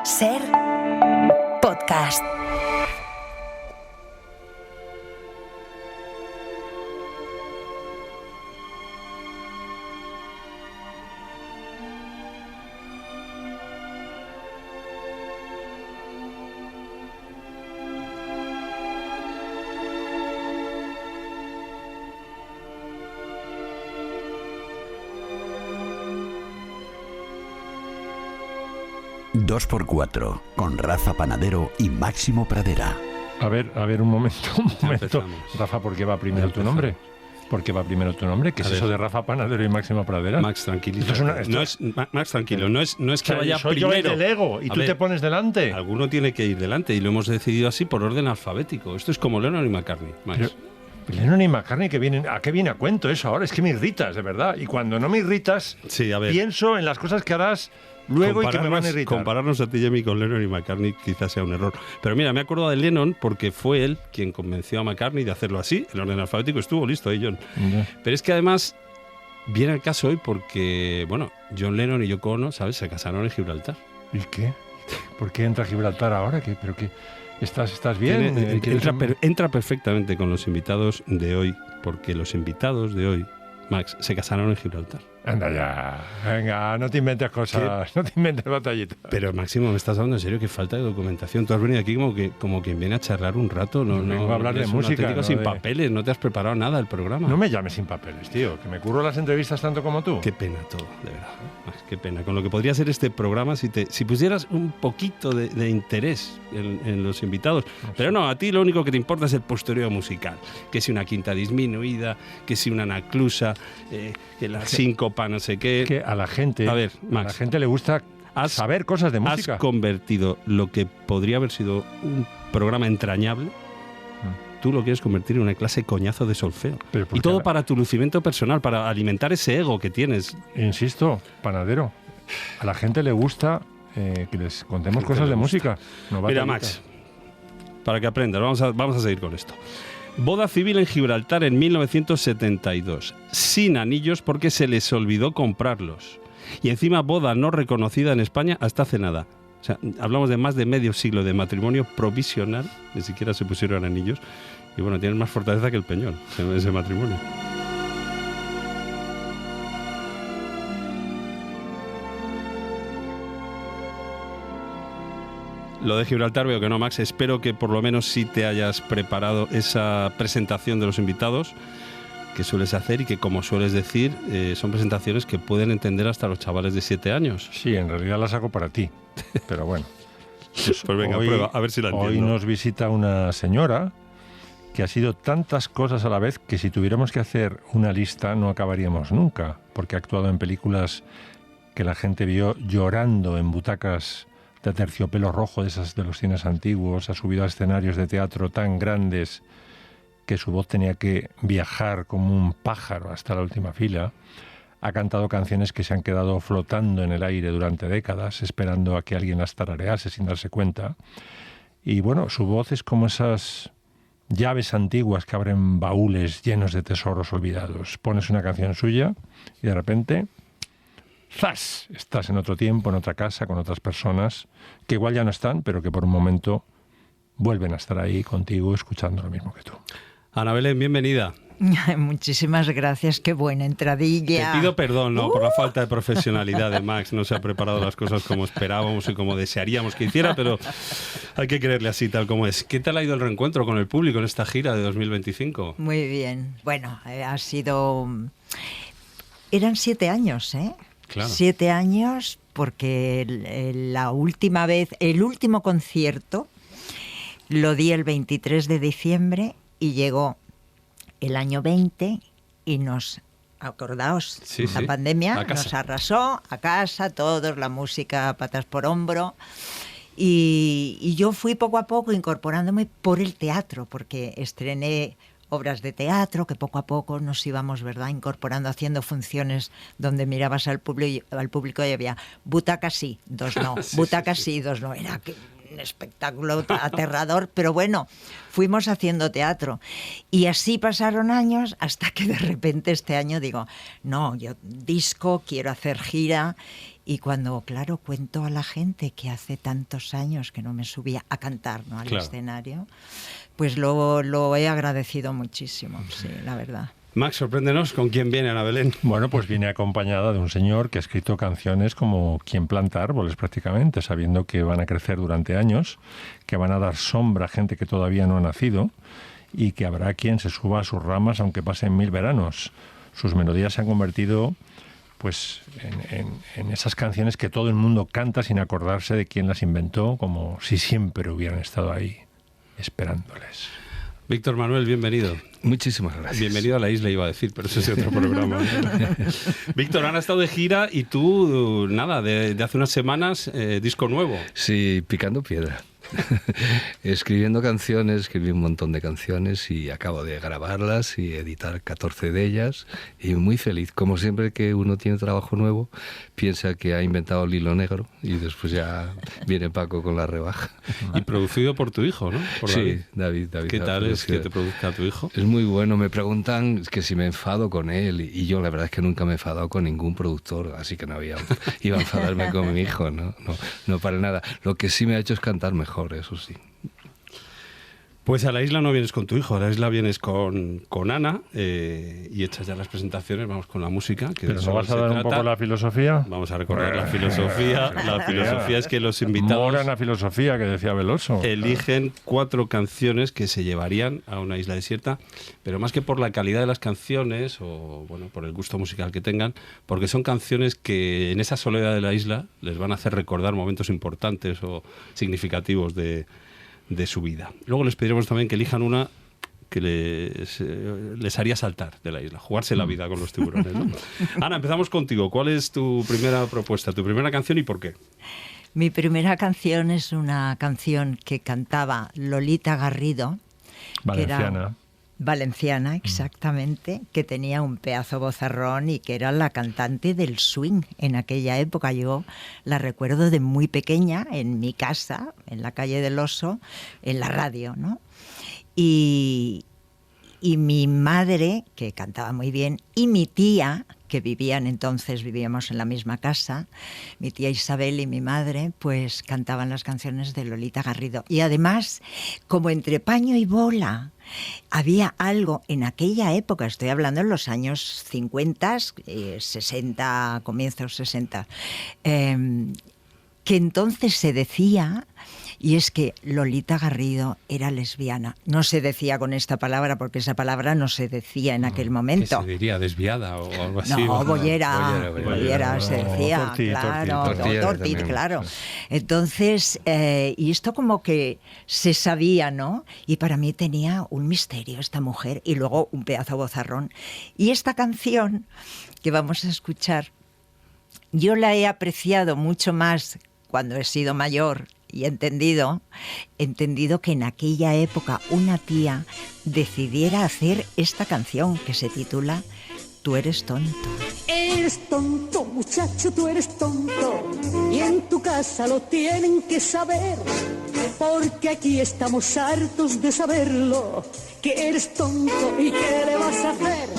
Ser podcast. Dos por cuatro, con Rafa Panadero y Máximo Pradera. A ver, un momento. Rafa, ¿por qué va primero tu nombre? ¿Por qué va primero tu nombre? ¿Qué es eso de Rafa Panadero y Máximo Pradera? Max, tranquilo. Max, tranquilo. No es que vaya soy primero. Yo el del ego y tú te pones delante. Alguno tiene que ir delante y lo hemos decidido así por orden alfabético. Esto es como Lennon y McCartney, Max. Lennon y McCartney, ¿a qué viene a cuento eso ahora? Es que me irritas, de verdad. Y cuando no me irritas, pienso en las cosas que harás luego y que me van a irritar. Compararnos a ti y a mí con Lennon y McCartney quizás sea un error. Pero mira, me he acordado de Lennon porque fue él quien convenció a McCartney de hacerlo así. El orden alfabético estuvo listo ahí, John. Pero es que además viene el caso hoy porque, bueno, John Lennon y Yoko Ono, ¿sabes? Se casaron en Gibraltar. ¿Y qué? ¿Por qué entra a Gibraltar ahora? ¿Pero qué? ¿Estás bien? Entra perfectamente con los invitados de hoy, porque los invitados de hoy, Max, se casaron en Gibraltar. Anda ya, venga, no te inventes cosas, no te inventes batallitas. Pero Máximo, ¿me estás hablando en serio? Que falta de documentación. Tú has venido aquí como quien viene a charlar un rato. No vengo a hablar de música. No sin papeles, no te has preparado nada del programa. No me llames sin papeles, tío, que me curro las entrevistas tanto como tú. Qué pena todo, de verdad. Qué pena. Con lo que podría ser este programa si pusieras un poquito de interés en los invitados. Pero no, a ti lo único que te importa es el postureo musical. Que si una quinta disminuida, que si una anaclusa, que la síncopa, no sé qué. Que a la gente, Max, a la gente le gusta saber cosas de música. Has convertido lo que podría haber sido un programa entrañable, tú lo quieres convertir en una clase coñazo de solfeo. Y todo para tu lucimiento personal, para alimentar ese ego que tienes. Insisto, Panadero, a la gente le gusta que les contemos cosas de música. Mira, Max, para que aprendas, vamos a seguir con esto. Boda civil en Gibraltar en 1972, sin anillos porque se les olvidó comprarlos. Y encima boda no reconocida en España hasta hace nada. O sea, hablamos de más de medio siglo de matrimonio provisional, ni siquiera se pusieron anillos. Y bueno, tienen más fortaleza que el Peñol, ese matrimonio. Lo de Gibraltar veo que no, Max. Espero que por lo menos sí te hayas preparado esa presentación de los invitados que sueles hacer y que, como sueles decir, son presentaciones que pueden entender hasta los chavales de 7 años. Sí, en realidad las hago para ti, pero bueno. Pues venga, prueba, a ver si la entiendo. Hoy nos visita una señora que ha sido tantas cosas a la vez que si tuviéramos que hacer una lista no acabaríamos nunca, porque ha actuado en películas que la gente vio llorando en butacas de terciopelo rojo de esas de los cines antiguos, ha subido a escenarios de teatro tan grandes que su voz tenía que viajar como un pájaro hasta la última fila, ha cantado canciones que se han quedado flotando en el aire durante décadas, esperando a que alguien las tararease sin darse cuenta, y bueno, su voz es como esas llaves antiguas que abren baúles llenos de tesoros olvidados. Pones una canción suya y de repente ¡zas! Estás en otro tiempo, en otra casa, con otras personas que igual ya no están, pero que por un momento vuelven a estar ahí contigo escuchando lo mismo que tú. Ana Belén, bienvenida. Muchísimas gracias, qué buena entradilla. Te pido perdón por la falta de profesionalidad de Max. No se ha preparado las cosas como esperábamos y como desearíamos que hiciera, pero hay que creerle así, tal como es. ¿Qué tal ha ido el reencuentro con el público en esta gira de 2025? Muy bien. Bueno, ha sido... Eran 7 años, ¿eh? Claro. 7 años, porque la última vez, el último concierto lo di el 23 de diciembre y llegó el año 20 y acordaos, la pandemia nos arrasó a casa, todos, la música patas por hombro. Y yo fui poco a poco incorporándome por el teatro, porque estrené obras de teatro que poco a poco nos íbamos, ¿verdad?, incorporando, haciendo funciones donde mirabas al público y había butacas sí, dos no, butacas sí, dos no. Era un espectáculo aterrador, pero bueno, fuimos haciendo teatro. Y así pasaron años hasta que de repente este año digo, no, yo disco, quiero hacer gira. Y cuando, claro, cuento a la gente que hace tantos años que no me subía a cantar, ¿no?, al escenario, pues lo he agradecido muchísimo, sí, la verdad. Max, sorpréndenos con quién viene Ana Belén. Bueno, pues viene acompañada de un señor que ha escrito canciones como quien planta árboles prácticamente, sabiendo que van a crecer durante años, que van a dar sombra a gente que todavía no ha nacido y que habrá quien se suba a sus ramas aunque pasen 1000 veranos. Sus melodías se han convertido pues en esas canciones que todo el mundo canta sin acordarse de quién las inventó, como si siempre hubieran estado ahí, esperándoles. Víctor Manuel, bienvenido. Muchísimas gracias. Bienvenido a la isla, iba a decir, pero eso es otro programa. Víctor, Ana ha estado de gira y tú, nada, de hace unas semanas, disco nuevo. Sí, picando piedra. Escribiendo canciones, escribí un montón de canciones y acabo de grabarlas y editar 14 de ellas y muy feliz. Como siempre que uno tiene trabajo nuevo, piensa que ha inventado el hilo negro y después ya viene Paco con la rebaja. Y producido por tu hijo, ¿no? Por sí, David. ¿Qué tal es que te produzca tu hijo? Es muy bueno. Me preguntan que si me enfado con él y yo la verdad es que nunca me he enfadado con ningún productor, así que iba a enfadarme con mi hijo, no para nada. Lo que sí me ha hecho es cantar mejor, eso sí. Pues a la isla no vienes con tu hijo, a la isla vienes con Ana y hechas ya las presentaciones, vamos con la música. Que ¿Pero no vas a dar un poco la filosofía? Vamos a recordar la filosofía. La filosofía es que los invitados... Moran a filosofía, que decía Veloso. Eligen 4 canciones que se llevarían a una isla desierta, pero más que por la calidad de las canciones o bueno, por el gusto musical que tengan, porque son canciones que en esa soledad de la isla les van a hacer recordar momentos importantes o significativos de su vida. Luego les pediremos también que elijan una que les haría saltar de la isla, jugarse la vida con los tiburones, ¿no? Ana, empezamos contigo. ¿Cuál es tu primera propuesta, tu primera canción y por qué? Mi primera canción es una canción que cantaba Lolita Garrido. Valenciana. Valenciana, exactamente, que tenía un pedazo vozarrón y que era la cantante del swing en aquella época. Yo la recuerdo de muy pequeña, en mi casa, en la calle del Oso, en la radio, ¿no? Y mi madre, que cantaba muy bien, y mi tía, que vivíamos en la misma casa, mi tía Isabel y mi madre, pues cantaban las canciones de Lolita Garrido. Y además, como entre paño y bola, había algo en aquella época, estoy hablando en los años 50, 60, comienzos 60, que entonces se decía, y es que Lolita Garrido era lesbiana. No se decía con esta palabra, porque esa palabra no se decía en aquel momento. ¿Qué se diría? ¿Desviada o algo así? No, bollera se decía, tortit, claro. Entonces, y esto como que se sabía, ¿no? Y para mí tenía un misterio esta mujer, y luego un pedazo vozarrón. Y esta canción que vamos a escuchar, yo la he apreciado mucho más cuando he sido mayor y he entendido que en aquella época una tía decidiera hacer esta canción que se titula Tú eres tonto. Eres tonto, muchacho, tú eres tonto. Y en tu casa lo tienen que saber, porque aquí estamos hartos de saberlo, que eres tonto y qué le vas a hacer.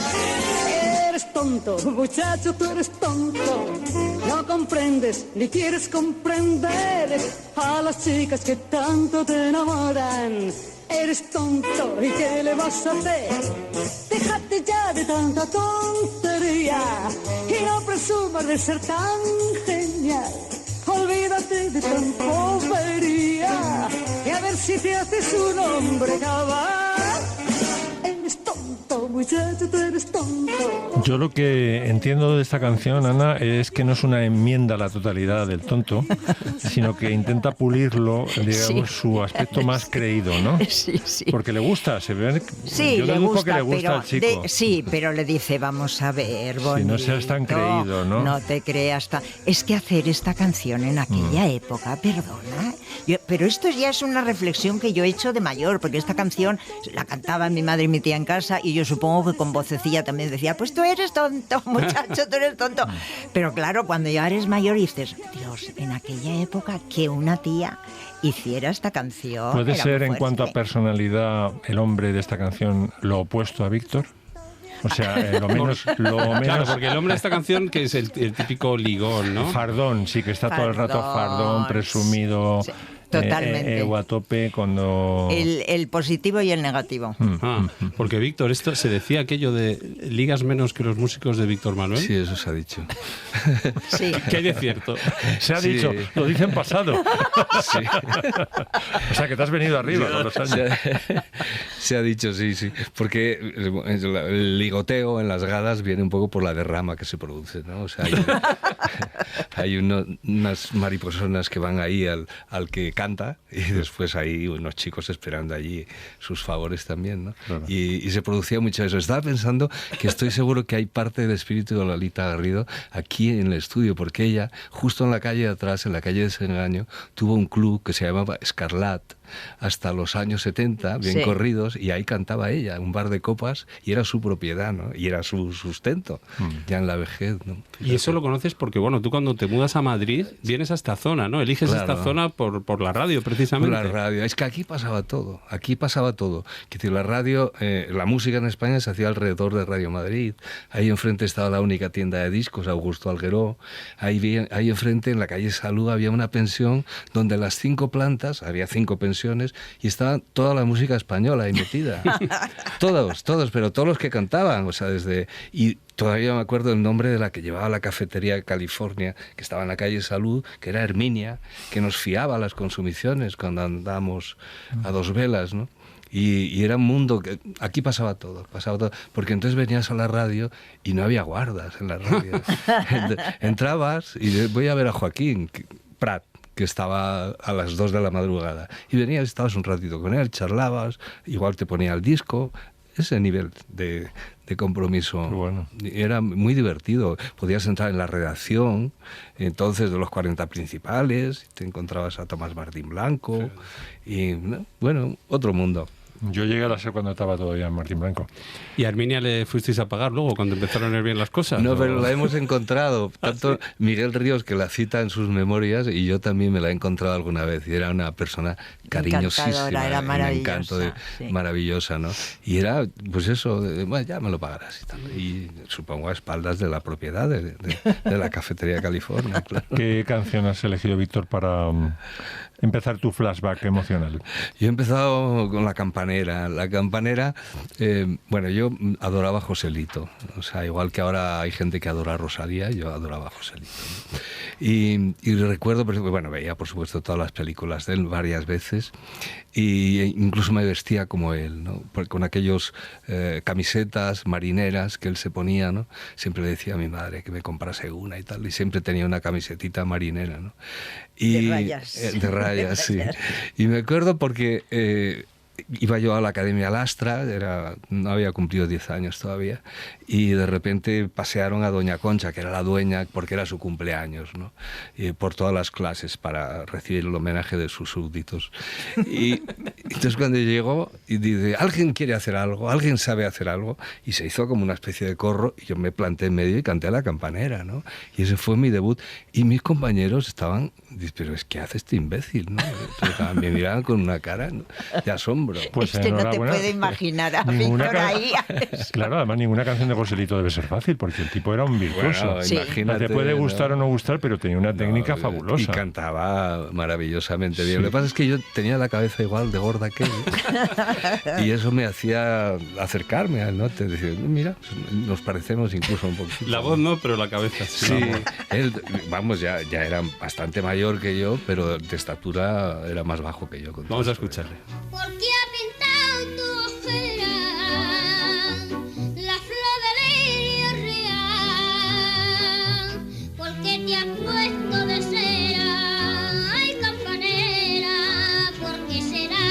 Eres tonto, muchacho, tú eres tonto. No comprendes ni quieres comprender a las chicas que tanto te enamoran. Eres tonto y qué le vas a hacer. Déjate ya de tanta tontería y no presumas de ser tan genial. Olvídate de tanta bobería y a ver si te haces un hombre cabal. Eres tonto, muchacho, tú eres tonto. Yo lo que entiendo de esta canción, Ana, es que no es una enmienda a la totalidad del tonto, sino que intenta pulirlo, digamos, sí, su aspecto más creído, ¿no? Sí, sí. Porque le gusta, se ve. Sí, yo le deduzco gusta, que le gusta al chico. Sí, pero le dice, vamos a ver, bonito. Si no seas tan creído, ¿no? No te creas tan... Es que hacer esta canción en aquella época, perdona... pero esto ya es una reflexión que yo he hecho de mayor, porque esta canción la cantaba mi madre y mi tía en casa, y yo supongo que con vocecilla también decía, pues tú eres tonto, muchacho, tú eres tonto. Pero claro, cuando ya eres mayor y dices, Dios, en aquella época que una tía hiciera esta canción... ¿Puede ser en cuanto a personalidad el hombre de esta canción lo opuesto a Víctor? O sea, lo menos... Claro, porque el hombre de esta canción, que es el típico ligón, ¿no? Fardón, sí, que está todo el rato fardón, presumido... Sí, totalmente. A tope cuando... El positivo y el negativo. Porque Víctor, esto se decía aquello de ligas menos que los músicos de Víctor Manuel. Sí, eso se ha dicho. Sí. ¿Qué hay de cierto? Se ha Sí. dicho, lo dicen pasado. Sí. O sea, que te has venido arriba con los años. Se ha dicho, sí, sí. Porque el ligoteo en las gadas viene un poco por la derrama que se produce, ¿no? O sea, hay unas mariposonas que van ahí al que canta y después hay unos chicos esperando allí sus favores también, ¿no? Claro. Y se producía mucho eso. Estaba pensando que estoy seguro que hay parte del espíritu de Lolita Garrido aquí en el estudio, porque ella, justo en la calle de atrás, en la calle de Desengaño, tuvo un club que se llamaba Escarlat hasta los años 70, bien Sí. corridos, y ahí cantaba ella, un bar de copas, y era su propiedad, ¿no? Y era su sustento, ya en la vejez, ¿no? Y eso lo conoces porque, bueno, tú cuando te mudas a Madrid vienes a esta zona, ¿no? Eliges Claro. esta zona por la radio, Por precisamente. la radio. Es que aquí pasaba todo. Que decir, la radio, la música en España se hacía alrededor de Radio Madrid. Ahí enfrente estaba la única tienda de discos, Augusto Algueró. Ahí enfrente, en la calle Salud, había una pensión donde las 5 plantas, había 5 pensiones, y estaba toda la música española ahí metida. todos, pero todos los que cantaban, o sea, y todavía me acuerdo el nombre de la que llevaba la cafetería de California, que estaba en la calle Salud, que era Herminia, que nos fiaba las consumiciones cuando andábamos a 2 velas, ¿no? Y era un mundo que aquí pasaba todo, porque entonces venías a la radio y no había guardas en la radio. Entrabas y voy a ver a Joaquín Prat, que estaba a las 2 de la madrugada, y venías, estabas un ratito con él, charlabas, igual te ponía el disco, ese nivel de compromiso. Qué bueno. Era muy divertido. Podías entrar en la redacción, entonces, de los 40 principales, te encontrabas a Tomás Martín Blanco, y bueno, otro mundo. Yo llegué a la SER cuando estaba todavía en Martín Blanco. ¿Y a Herminia le fuisteis a pagar luego cuando empezaron a ir bien las cosas? No, ¿o? pero la hemos encontrado. Tanto Miguel Ríos, que la cita en sus memorias, y yo también me la he encontrado alguna vez. Y era una persona cariñosísima. Encantadora, era un maravillosa, encanto sí. Maravillosa, ¿no? Y era, pues eso, bueno, ya me lo pagarás y tal. Y supongo a espaldas de la propiedad de la cafetería California, claro. ¿Qué canción has elegido, Víctor, para empezar tu flashback emocional? Yo he empezado con La Campanera. La Campanera, bueno, yo adoraba a Joselito. O sea, igual que ahora hay gente que adora a Rosalía, yo adoraba a Joselito, ¿no? Y recuerdo, bueno, veía por supuesto todas las películas de él varias veces, y incluso me vestía como él, ¿no? Con aquellos camisetas marineras que él se ponía, ¿no? Siempre le decía a mi madre que me comprase una y tal, y siempre tenía una camisetita marinera, ¿no? Y, de rayas. De rayas, sí. Y me acuerdo porque iba yo a la Academia Lastra, no había cumplido 10 años todavía, y de repente pasearon a Doña Concha, que era la dueña, porque era su cumpleaños, ¿no? Y por todas las clases para recibir el homenaje de sus súbditos. Y entonces cuando llegó y dice, ¿alguien quiere hacer algo? ¿Alguien sabe hacer algo? Y se hizo como una especie de corro, y yo me planté en medio y canté a La Campanera, ¿no? Y ese fue mi debut. Y mis compañeros estaban, pero es que hace este imbécil, ¿no? Entonces, me miraban con una cara, ¿no?, de asombro. Pues es que no te enhorabuena. puede imaginar a Ninguna Víctor ca- ahí. Claro, además ninguna canción de Joselito debe ser fácil, porque el tipo era un virtuoso. Bueno, Sí. imagínate, Te puede ¿no? gustar o no gustar, pero tenía una técnica No, fabulosa. Y cantaba maravillosamente bien. Sí. Lo que pasa es que yo tenía la cabeza igual de gorda que él. Y eso me hacía acercarme a él, ¿no? Te decía, mira, nos parecemos incluso un poquito. La voz no, pero la cabeza sí. Sí, él, vamos, ya era bastante mayor que yo, pero de estatura era más bajo que yo. Vamos a escucharle. ¿Por qué ha pintado tu ojera la flor de lirio real? ¿Por qué te has puesto de cera? Ay, campanera, ¿por qué será?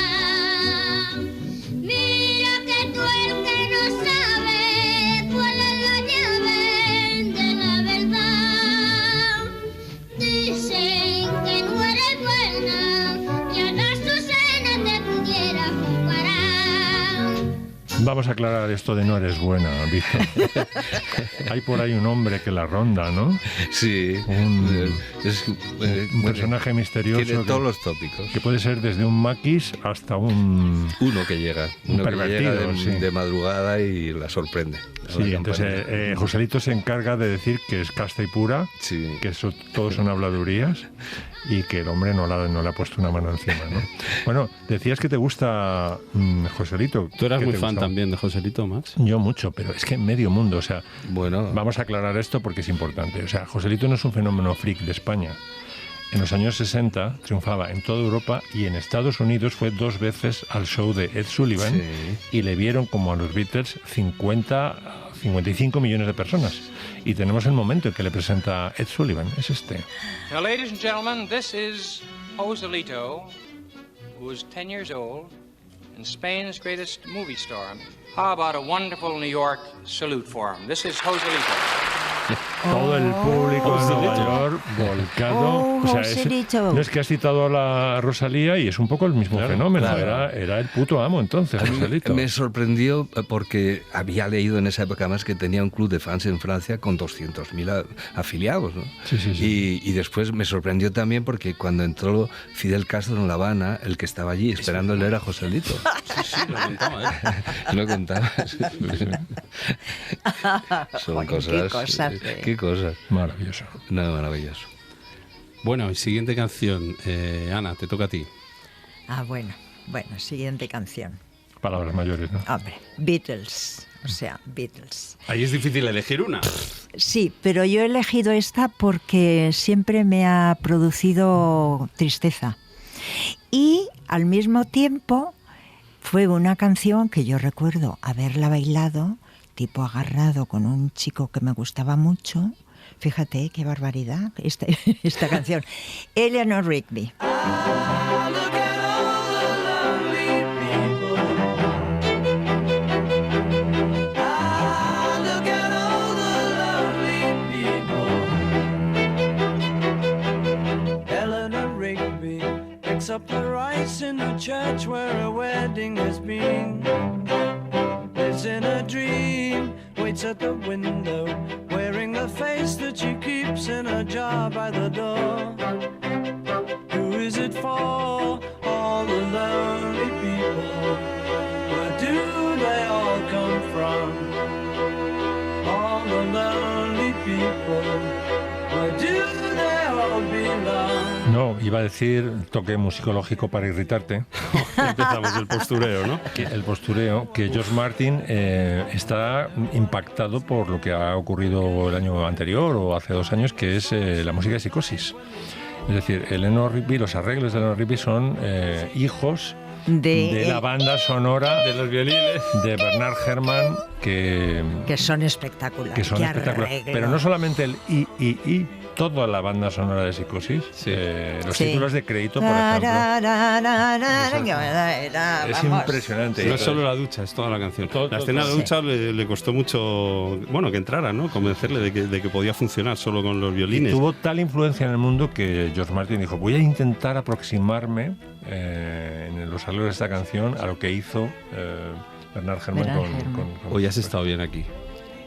Mira que tú el que no sabe cuál es la llave de la verdad. Dicen que no eres buena y a las Susanas te pudiera Vamos a aclarar esto de no eres buena, Víctor. Hay por ahí un hombre que la ronda, ¿no? Sí. Un personaje misterioso. Tiene todos los tópicos. Que puede ser desde un maquis hasta un... Uno que llega. Uno pervertido, que llega sí. de madrugada y la sorprende. Sí, entonces Joselito se encarga de decir que es casta y pura, Sí. que eso todos son habladurías y que el hombre no le ha puesto una mano encima, ¿no? Bueno, decías que te gusta Joselito. Tú eras ¿Qué muy te fan gusta? también de Joselito, Max. Yo mucho, pero es que medio mundo, o sea, Bueno, vamos a aclarar esto porque es importante. O sea, Joselito no es un fenómeno freak de España. En los años 60 triunfaba en toda Europa y en Estados Unidos fue 2 veces al show de Ed Sullivan Sí. y le vieron como a los Beatles 55 millones de personas. Y tenemos el momento en que le presenta Ed Sullivan, es este. Now, ladies and gentlemen, this is Joselito, who is 10 years old and Spain's greatest movie star. How about a wonderful New York salute for him? This is Joselito. Todo el público de Nueva York volcado. Oh, Joselito. No es que has citado a la Rosalía y es un poco el mismo fenómeno. claro. Era el puto amo entonces, Joselito. me sorprendió porque había leído en esa época más que tenía un club de fans en Francia con 200.000 afiliados, ¿no? Sí. Y después me sorprendió también porque cuando entró Fidel Castro en La Habana, el que estaba allí esperándole era Joselito. Sí, lo contaba, ¿eh? Lo contaba. Son Joder, cosas. Qué cosas. Maravilloso. Nada maravilloso. Bueno, y siguiente canción. Ana, te toca a ti. Bueno, siguiente canción. Palabras mayores, ¿no? Hombre, Beatles, o sea, Beatles. Ahí es difícil elegir una. Sí, pero yo he elegido esta porque siempre me ha producido tristeza. Y al mismo tiempo fue una canción que yo recuerdo haberla bailado, tipo agarrado con un chico que me gustaba mucho. Fíjate qué barbaridad esta canción. Eleanor Rigby. Eleanor Rigby picks up the rice in the church where a wedding has been. Lives in a dream, waits at the window, wearing the face that she keeps in a jar by the door. Who is it for? All the lonely people. Where do they all come from? All the lonely people. Where do they all belong? No, iba a decir toque musicológico para irritarte. Empezamos el postureo, ¿no? El postureo, que George Martin está impactado por lo que ha ocurrido el año anterior o hace 2 años, que es la música de Psicosis. Es decir, Eleanor Rigby, los arreglos de Eleanor Rigby son hijos de la banda sonora De los violines. de Bernard Herrmann, que son espectaculares. que son qué espectaculares. arreglo. Pero no solamente el I, toda la banda sonora de Psicosis, los Sí. títulos de crédito, por ejemplo. Es Vamos. impresionante. No es solo la ducha, es toda la canción. La escena de sí. ducha le costó mucho, bueno, que entrara, ¿no? Convencerle de que podía funcionar solo con los Y violines. tuvo tal influencia en el mundo que George Martin dijo, voy a intentar aproximarme en los arreglos de esta canción a lo que hizo Bernard Herrmann Bernard con... Herrmann. Hoy has estado bien aquí.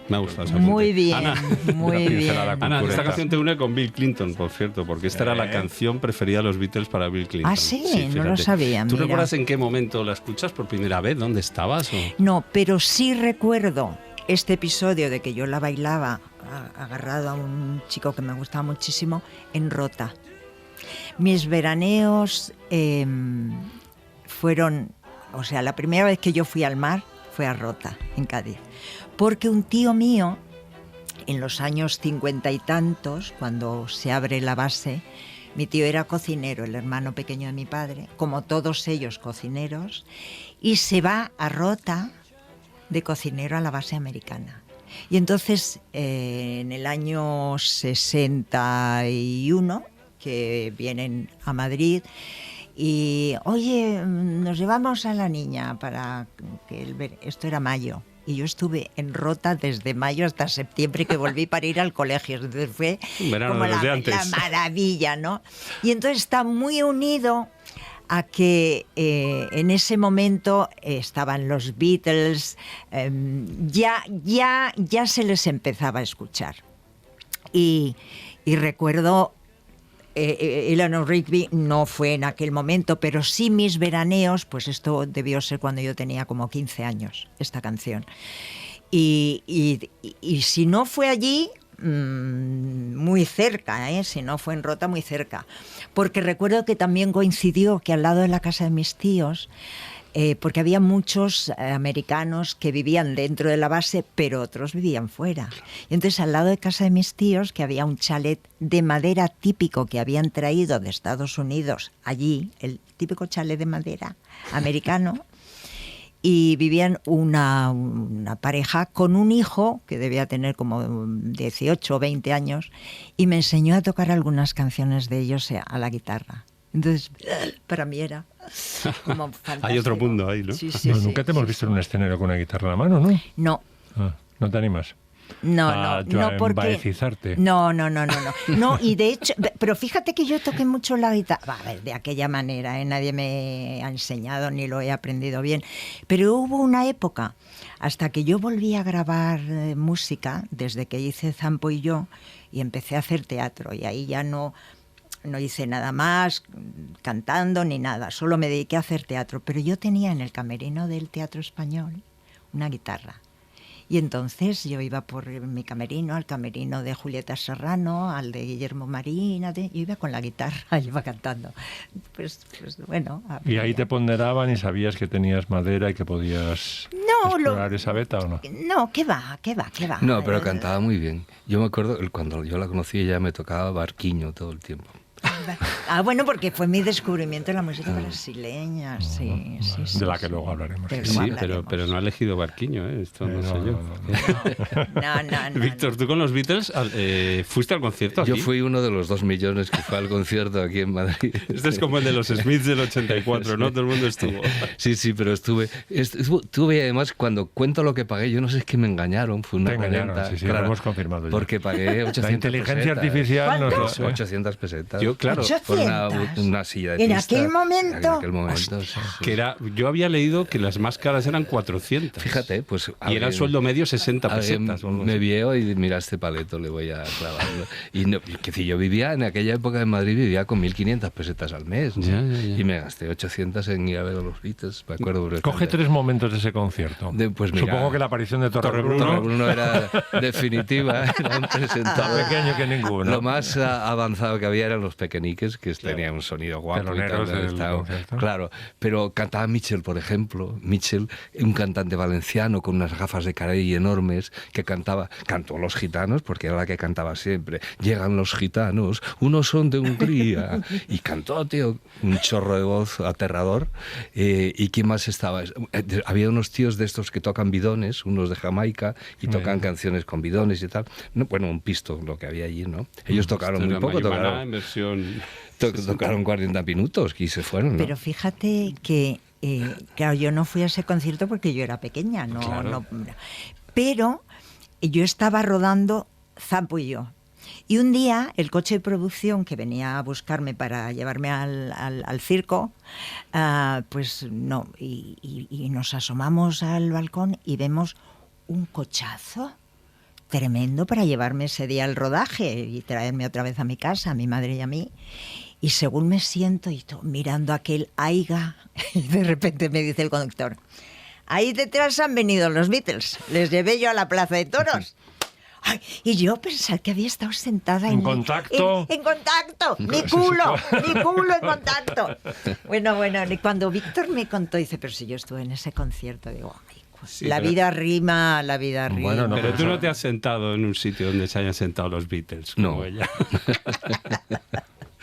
Me ha gustado esa Muy apunte. bien, Ana, muy una bien. pincelada Ana, esta cultureta. canción te une con Bill Clinton, por cierto, porque esta era la canción preferida de los Beatles para Bill Clinton. Ah, sí, no lo fíjate. sabía, ¿Tú mira. recuerdas en qué momento la escuchas por primera vez? ¿Dónde estabas? O? No, pero sí recuerdo este episodio de que yo la bailaba agarrado a un chico que me gustaba muchísimo en Rota. Mis veraneos fueron, o sea, la primera vez que yo fui al mar fue a Rota, en Cádiz, porque un tío mío, en los años 50 y tantos, cuando se abre la base, mi tío era cocinero, el hermano pequeño de mi padre, como todos ellos cocineros, y se va a Rota de cocinero a la base americana. Y entonces, en el año 61, que vienen a Madrid, y, oye, nos llevamos a la niña para que esto era mayo. Y yo estuve en Rota desde mayo hasta septiembre, que volví para ir al colegio. Entonces fue Un verano como de los de antes. la maravilla, ¿no? Y entonces está muy unido a que en ese momento estaban los Beatles, ya se les empezaba a escuchar. Y recuerdo, Eleanor Rigby no fue en aquel momento, pero sí mis veraneos, pues esto debió ser cuando yo tenía como 15 años, esta canción. Y si no fue allí, muy cerca, si no fue en Rota, muy cerca. Porque recuerdo que también coincidió que al lado de la casa de mis tíos, porque había muchos americanos que vivían dentro de la base, pero otros vivían fuera. Y entonces al lado de casa de mis tíos, que había un chalet de madera típico que habían traído de Estados Unidos allí, el típico chalet de madera americano, y vivían una pareja con un hijo que debía tener como 18 o 20 años, y me enseñó a tocar algunas canciones de ellos a la guitarra. Entonces, para mí era como fantástico. Hay otro mundo ahí, ¿no? Sí, sí, No, sí, nunca te hemos visto en un escenario con una guitarra en la mano, ¿no? No. ¿No te animas? No, porque... embaecizarte. No, y de hecho, pero fíjate que yo toqué mucho la guitarra, a ver, de aquella manera, nadie me ha enseñado ni lo he aprendido bien, pero hubo una época, hasta que yo volví a grabar música, desde que hice Zampo y yo, y empecé a hacer teatro, y ahí ya no hice nada más cantando ni nada, solo me dediqué a hacer teatro, pero yo tenía en el camerino del Teatro Español una guitarra. Y entonces yo iba por mi camerino, al camerino de Julieta Serrano, al de Guillermo Marín, yo iba con la guitarra, iba cantando. Pues bueno. ¿Y ahí te ponderaban y sabías que tenías madera y que podías explorar esa beta o no? No, ¿qué va? No, pero cantaba muy bien. Yo me acuerdo, cuando yo la conocí, ella me tocaba barquiño todo el tiempo. Bueno, porque fue mi descubrimiento de la música brasileña, sí. De la que luego hablaremos. Pero no ha elegido barquiño, esto no sé yo. No. Víctor, ¿tú con los Beatles fuiste al concierto aquí? Yo fui uno de los 2 millones que fue al concierto aquí en Madrid. Este es como el de los Smiths del 84, ¿no? Todo el mundo estuvo. Sí, pero estuve además, cuando cuento lo que pagué, yo no sé, es que me engañaron, fue una reventa. Sí, claro, lo hemos confirmado ya. Porque pagué 800 La inteligencia pesetas. artificial nos... 800 pesetas. Yo, claro, por una silla de ¿En pista. aquel momento? Sí. Que yo había leído que las más caras eran 400. Fíjate, pues... Y era el sueldo medio 60 pesetas. Me vio y mira, este paleto le voy a clavarlo. Y yo vivía, en aquella época en Madrid, vivía con 1.500 pesetas al mes, ¿no? Ya. Y me gasté 800 en ir a ver a los Beatles, me acuerdo. Coge 3 momentos de ese concierto. Pues mira, supongo que la aparición de Torrebruno era definitiva, era un presentador. Más pequeño que ninguno. Lo más avanzado que había eran los pequeñiques, que tenían un sonido guapo y tal, claro, pero cantaba Mitchell, por ejemplo, un cantante valenciano con unas gafas de Carey enormes, que cantó Los Gitanos, porque era la que cantaba siempre. Llegan los gitanos, unos son de Hungría, y cantó, tío, un chorro de voz aterrador. ¿Y quién más estaba? Había unos tíos de estos que tocan bidones, unos de Jamaica, y tocan canciones con bidones y tal. Bueno, un pisto lo que había allí, ¿no? Ellos tocaron muy poco, tocaron 40 minutos y se fueron, ¿no? Pero fíjate que, claro, yo no fui a ese concierto porque yo era pequeña, pero yo estaba rodando Zampo y yo. Y un día el coche de producción que venía a buscarme para llevarme al circo, pues no, y nos asomamos al balcón y vemos un cochazo tremendo para llevarme ese día al rodaje y traerme otra vez a mi casa, a mi madre y a mí. Y según me siento y mirando aquel Aiga, y de repente me dice el conductor: ahí detrás han venido los Beatles, les llevé yo a la Plaza de Toros. Ay, y yo pensaba que había estado sentada en contacto. En contacto, mi culo en contacto. Bueno, y cuando Víctor me contó, dice, pero si yo estuve en ese concierto, digo, ay, sí, la vida rima. Bueno, pero tú no te has sentado en un sitio donde se hayan sentado los Beatles, como ella.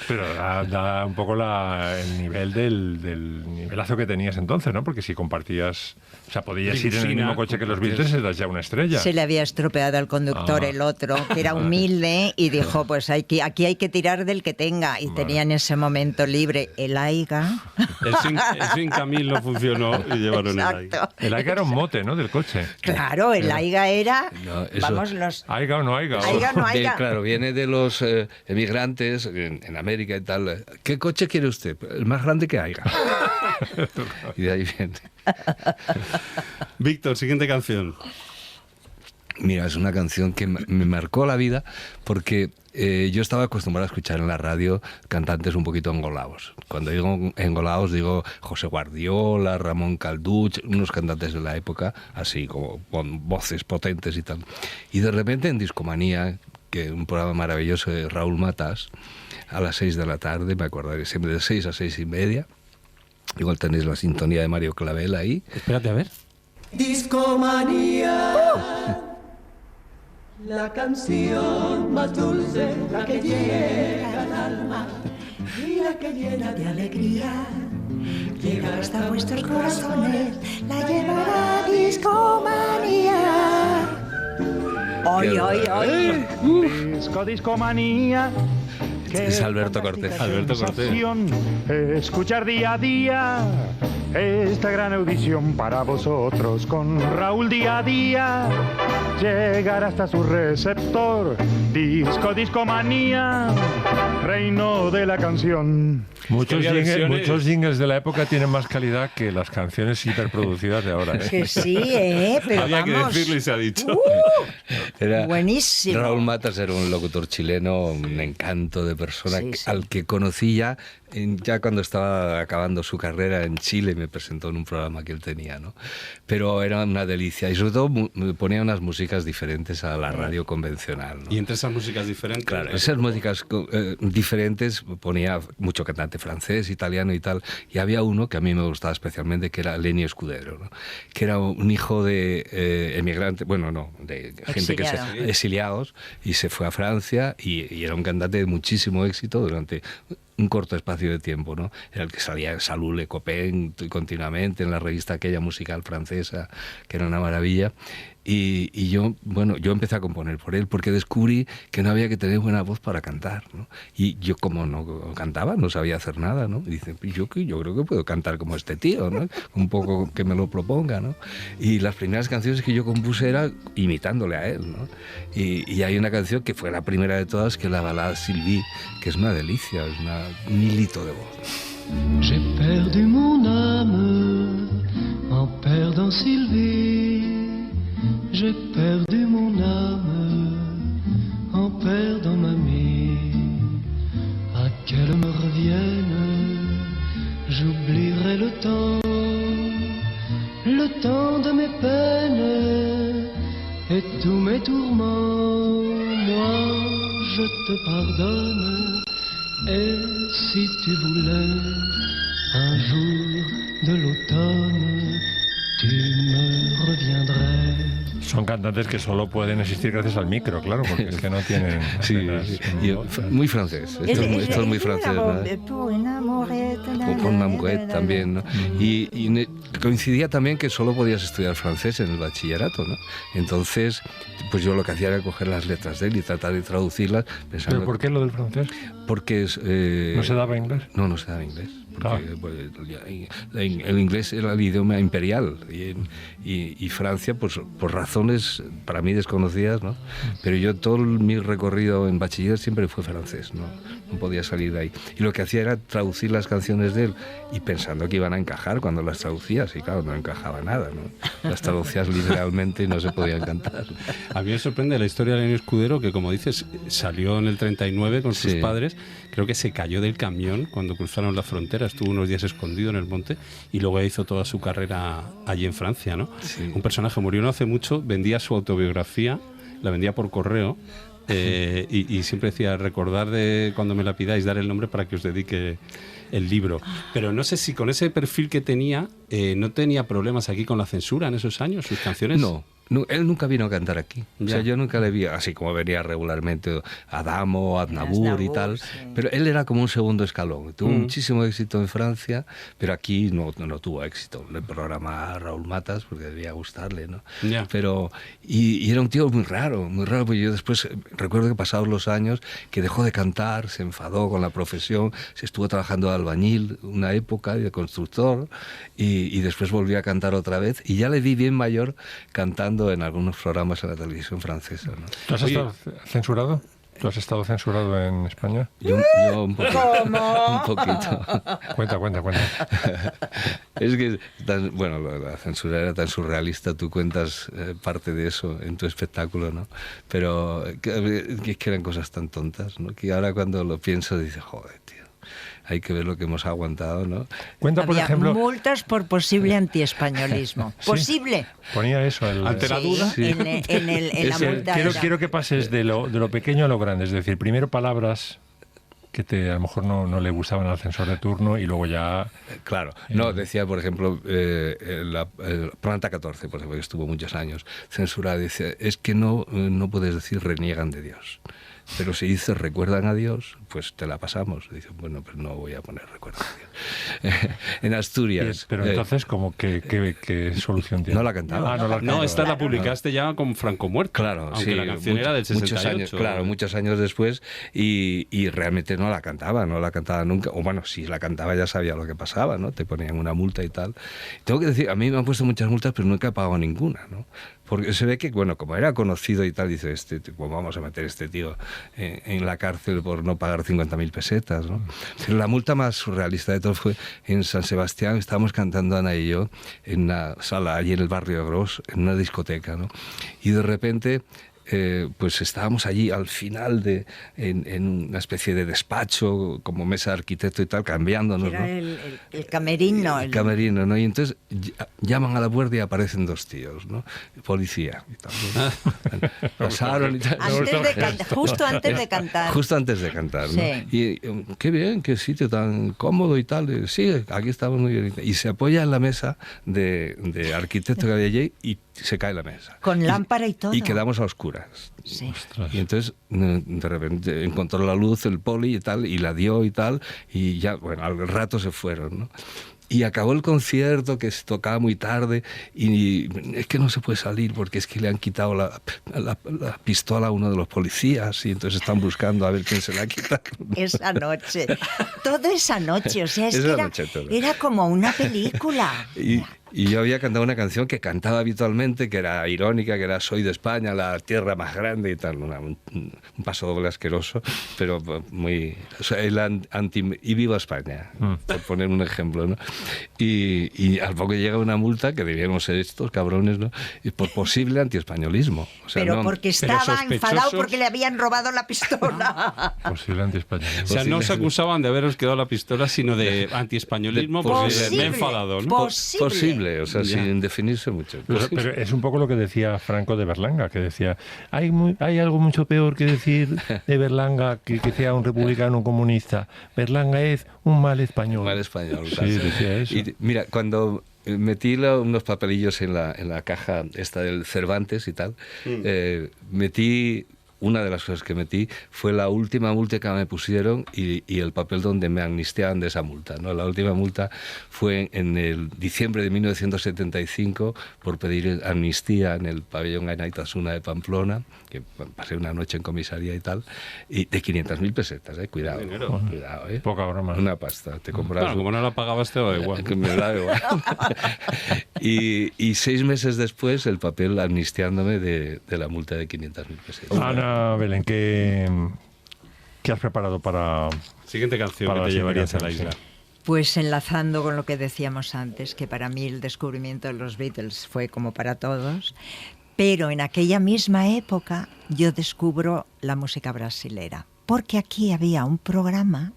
Pero da un poco el nivel del nivelazo que tenías entonces, ¿no? Porque si compartías, o sea, podías ir en el mismo coche que los Beatles, eras ya una estrella. Se le había estropeado al conductor el otro, que era humilde, y dijo, pues aquí hay que tirar del que tenga. Y tenía en ese momento libre el Aiga. El 5000 no funcionó y llevaron el Aiga. El Aiga era un mote, ¿no? Del coche. Claro, el Aiga era... Aiga o no Aiga. Aiga o no Aiga. Claro, viene de los emigrantes en América y tal, ¿qué coche quiere usted? El más grande que haya. Y de ahí viene. Víctor, siguiente canción. Mira, es una canción que me marcó la vida porque yo estaba acostumbrado a escuchar en la radio cantantes un poquito engolados. Cuando digo engolados digo José Guardiola, Ramón Calduch, unos cantantes de la época, así como con voces potentes y tal. Y de repente en Discomanía, que un programa maravilloso de Raúl Matas, a las 6 de la tarde, me acordaré siempre de 6 a 6 y media. Igual tenéis la sintonía de Mario Clavel ahí. Espérate, a ver. Discomanía, la canción más dulce, la que llega al alma y la que llena de alegría. Llega hasta vuestros corazones, la llevará Discomanía. ¡Ay, ay, ay! Discomanía. Es Alberto Cortés. Alberto Cortés. Escuchar día a día esta gran audición para vosotros con Raúl día a día. Llegar hasta su receptor. Discomanía, reino de la canción. Muchos jingles de la época tienen más calidad que las canciones hiperproducidas de ahora. Que sí, pero Había vamos. que decirlo y se ha dicho. Era Buenísimo. Raúl Matas era un locutor chileno, un encanto de persona, Sí, sí. al que conocí ya cuando estaba acabando su carrera en Chile, me presentó en un programa que él tenía, ¿no? Pero era una delicia y sobre todo ponía unas músicas diferentes a la radio convencional, ¿no? Y entre esas músicas diferentes... Claro, esas músicas diferentes ponía mucho cantante francés, italiano y tal, y había uno que a mí me gustaba especialmente, que era Lenny Escudero, ¿no? Que era un hijo de emigrantes, bueno, no, de gente exiliados, y se fue a Francia y era un cantante de muchísimo éxito durante un corto espacio de tiempo, ¿no? Era el que salía en Salud Le Copain continuamente en la revista aquella musical francesa, que era una maravilla. Y yo empecé a componer por él, porque descubrí que no había que tener buena voz para cantar, ¿no? Y yo, como no cantaba, no sabía hacer nada, ¿no? Y dice, yo creo que puedo cantar como este tío, ¿no? Un poco que me lo proponga, ¿no? Y las primeras canciones que yo compuse era imitándole a él, ¿no? Y hay una canción que fue la primera de todas, que es la balada Sylvie, que es una delicia, es un hilito de voz. J'ai perdu mon âme en perdant Sylvie. J'ai perdu mon âme en perdant mamie. À qu'elle me revienne, j'oublierai le temps de mes peines et tous mes tourments. Moi, je te pardonne. Et si tu voulais un jour de l'automne, tu me reviendrais. Son cantantes que solo pueden existir gracias al micro, claro, porque es que no tienen... Sí, muy francés. Esto es muy francés, ¿no? Pour una mujer también, ¿no? Y coincidía también que solo podías estudiar francés en el bachillerato, ¿no? Entonces, pues yo lo que hacía era coger las letras de él y tratar de traducirlas. Pensando, ¿Pero por qué lo del francés? Porque ¿No se daba inglés? No se daba inglés. Porque el inglés era el idioma imperial y Francia, pues por razones para mí desconocidas, ¿no? Pero yo todo mi recorrido en bachiller siempre fue francés, no podía salir de ahí. Y lo que hacía era traducir las canciones de él y pensando que iban a encajar cuando las traducías, y claro, no encajaba nada, ¿no? Las traducías literalmente y no se podían cantar. A mí me sorprende la historia de Lenny Escudero, que como dices, salió en el 39 con sus padres, creo que se cayó del camión cuando cruzaron la frontera, estuvo unos días escondido en el monte y luego hizo toda su carrera allí en Francia, ¿no? Sí. Un personaje murió no hace mucho, vendía su autobiografía, la vendía por correo, y siempre decía, recordar de cuando me la pidáis, dar el nombre para que os dedique el libro. Pero no sé si con ese perfil que tenía, no tenía problemas aquí con la censura en esos años, sus canciones. No, él nunca vino a cantar aquí. O sea, yo nunca le vi, así como venía regularmente Adamo, Aznavour y tal, sí. Pero él era como un segundo escalón. Tuvo muchísimo éxito en Francia, pero aquí no tuvo éxito. El programa Raúl Matas, porque debía gustarle, ¿no? Yeah. Pero, y era un tío muy raro, porque yo después recuerdo que pasados los años, que dejó de cantar, se enfadó con la profesión, se estuvo trabajando de albañil una época, de constructor, y después volvió a cantar otra vez, y ya le vi bien mayor cantando en algunos programas en la televisión francesa, ¿no? ¿Tú has estado censurado? ¿Tú has estado censurado en España? Yo un poquito. ¿Cómo? Un poquito. Cuenta. Es que, bueno, la censura era tan surrealista, tú cuentas parte de eso en tu espectáculo, ¿no? Pero es que eran cosas tan tontas, ¿no? Que ahora cuando lo pienso dices, joder, tío, hay que ver lo que hemos aguantado, ¿no? Cuenta, por Había ejemplo... multas por posible antiespañolismo. Sí. Posible. Ponía eso. Ante la duda. Sí, en la multa. Quiero que pases de lo pequeño a lo grande. Es decir, primero palabras que a lo mejor no le gustaban al censor de turno y luego ya... Claro. No, decía, por ejemplo, la Planta 14, por ejemplo, que estuvo muchos años censurada, dice, es que no puedes decir reniegan de Dios. Pero si dices recuerdan a Dios, pues te la pasamos. Dice, bueno, pues no voy a poner recuerdan a Dios. En Asturias... Pero entonces, ¿qué solución tiene? No la cantaba. No, esta la publicaste ya con Franco muerto. Claro, aunque sí, la canción era del 68. Muchos años después, y realmente no la cantaba nunca. O bueno, si la cantaba ya sabía lo que pasaba, ¿no? Te ponían una multa y tal. Tengo que decir, a mí me han puesto muchas multas, pero nunca he pagado ninguna, ¿no? Porque se ve que, bueno, como era conocido y tal, dice, pues vamos a meter a este tío en la cárcel por no pagar 50.000 pesetas, ¿no? Pero la multa más surrealista de todo fue en San Sebastián. Estábamos cantando Ana y yo en una sala allí en el barrio de Gros, en una discoteca, ¿no? Y de repente... pues estábamos allí al final en una especie de despacho como mesa de arquitecto y tal, cambiándonos, Era ¿no? el camerino. El camerino, ¿no? Y entonces llaman a la puerta y aparecen dos tíos, ¿no? Policía y tal. Pasaron y tal. Justo antes de cantar. Justo antes de cantar, ¿no? Sí. Y qué bien, qué sitio tan cómodo y tal. Sí, aquí estamos muy bien. Y se apoya en la mesa de arquitecto que había allí y se cae la mesa. Con lámpara y todo. Y quedamos a oscuras. Sí. Y entonces de repente encontró la luz el poli y tal, y la dio y tal, y ya, bueno, al rato se fueron, ¿no? Y acabó el concierto, que se tocaba muy tarde, y es que no se puede salir porque es que le han quitado la pistola a uno de los policías y entonces están buscando a ver quién se la ha quitado. Esa noche. Toda esa noche. O sea, es Esa que noche toda. era como una película. Y yo había cantado una canción que cantaba habitualmente, que era irónica, que era Soy de España, la tierra más grande y tal. Un paso doble asqueroso, pero muy... O sea, y viva España, por poner un ejemplo, ¿no? Y al poco llega una multa, que debíamos ser estos cabrones, ¿no? Y por posible antiespañolismo. O sea, pero no, porque estaba enfadado porque le habían robado la pistola. Posible antiespañolismo. O sea, no se acusaban de haberos quedado la pistola, sino de antiespañolismo porque me he enfadado, ¿no? Posible. O sea, sin definirse mucho. Pero es un poco lo que decía Franco de Berlanga, que decía, hay algo mucho peor que decir de Berlanga que sea un republicano comunista. Berlanga es un mal español. Un mal español. Sí, decía eso. Y mira, cuando metí unos papelillos en la caja esta del Cervantes y tal, metí... Una de las cosas que metí fue la última multa que me pusieron y el papel donde me amnistiaban de esa multa, ¿no? La última multa fue en el diciembre de 1975 por pedir amnistía en el pabellón Ainaitasuna de Pamplona, que pasé una noche en comisaría y tal, y de 500.000 pesetas, cuidado. Cuidado, Poca broma. Una pasta. Te compras. Claro, como no la pagabas te da igual. Que me da igual. y 6 meses después el papel amnistiándome de la multa de 500.000 pesetas. Ana Belén, ¿qué has preparado para... Siguiente canción para que te llevarías a la canción, isla? Pues enlazando con lo que decíamos antes, que para mí el descubrimiento de los Beatles fue como para todos, pero en aquella misma época yo descubro la música brasilera, porque aquí había un programa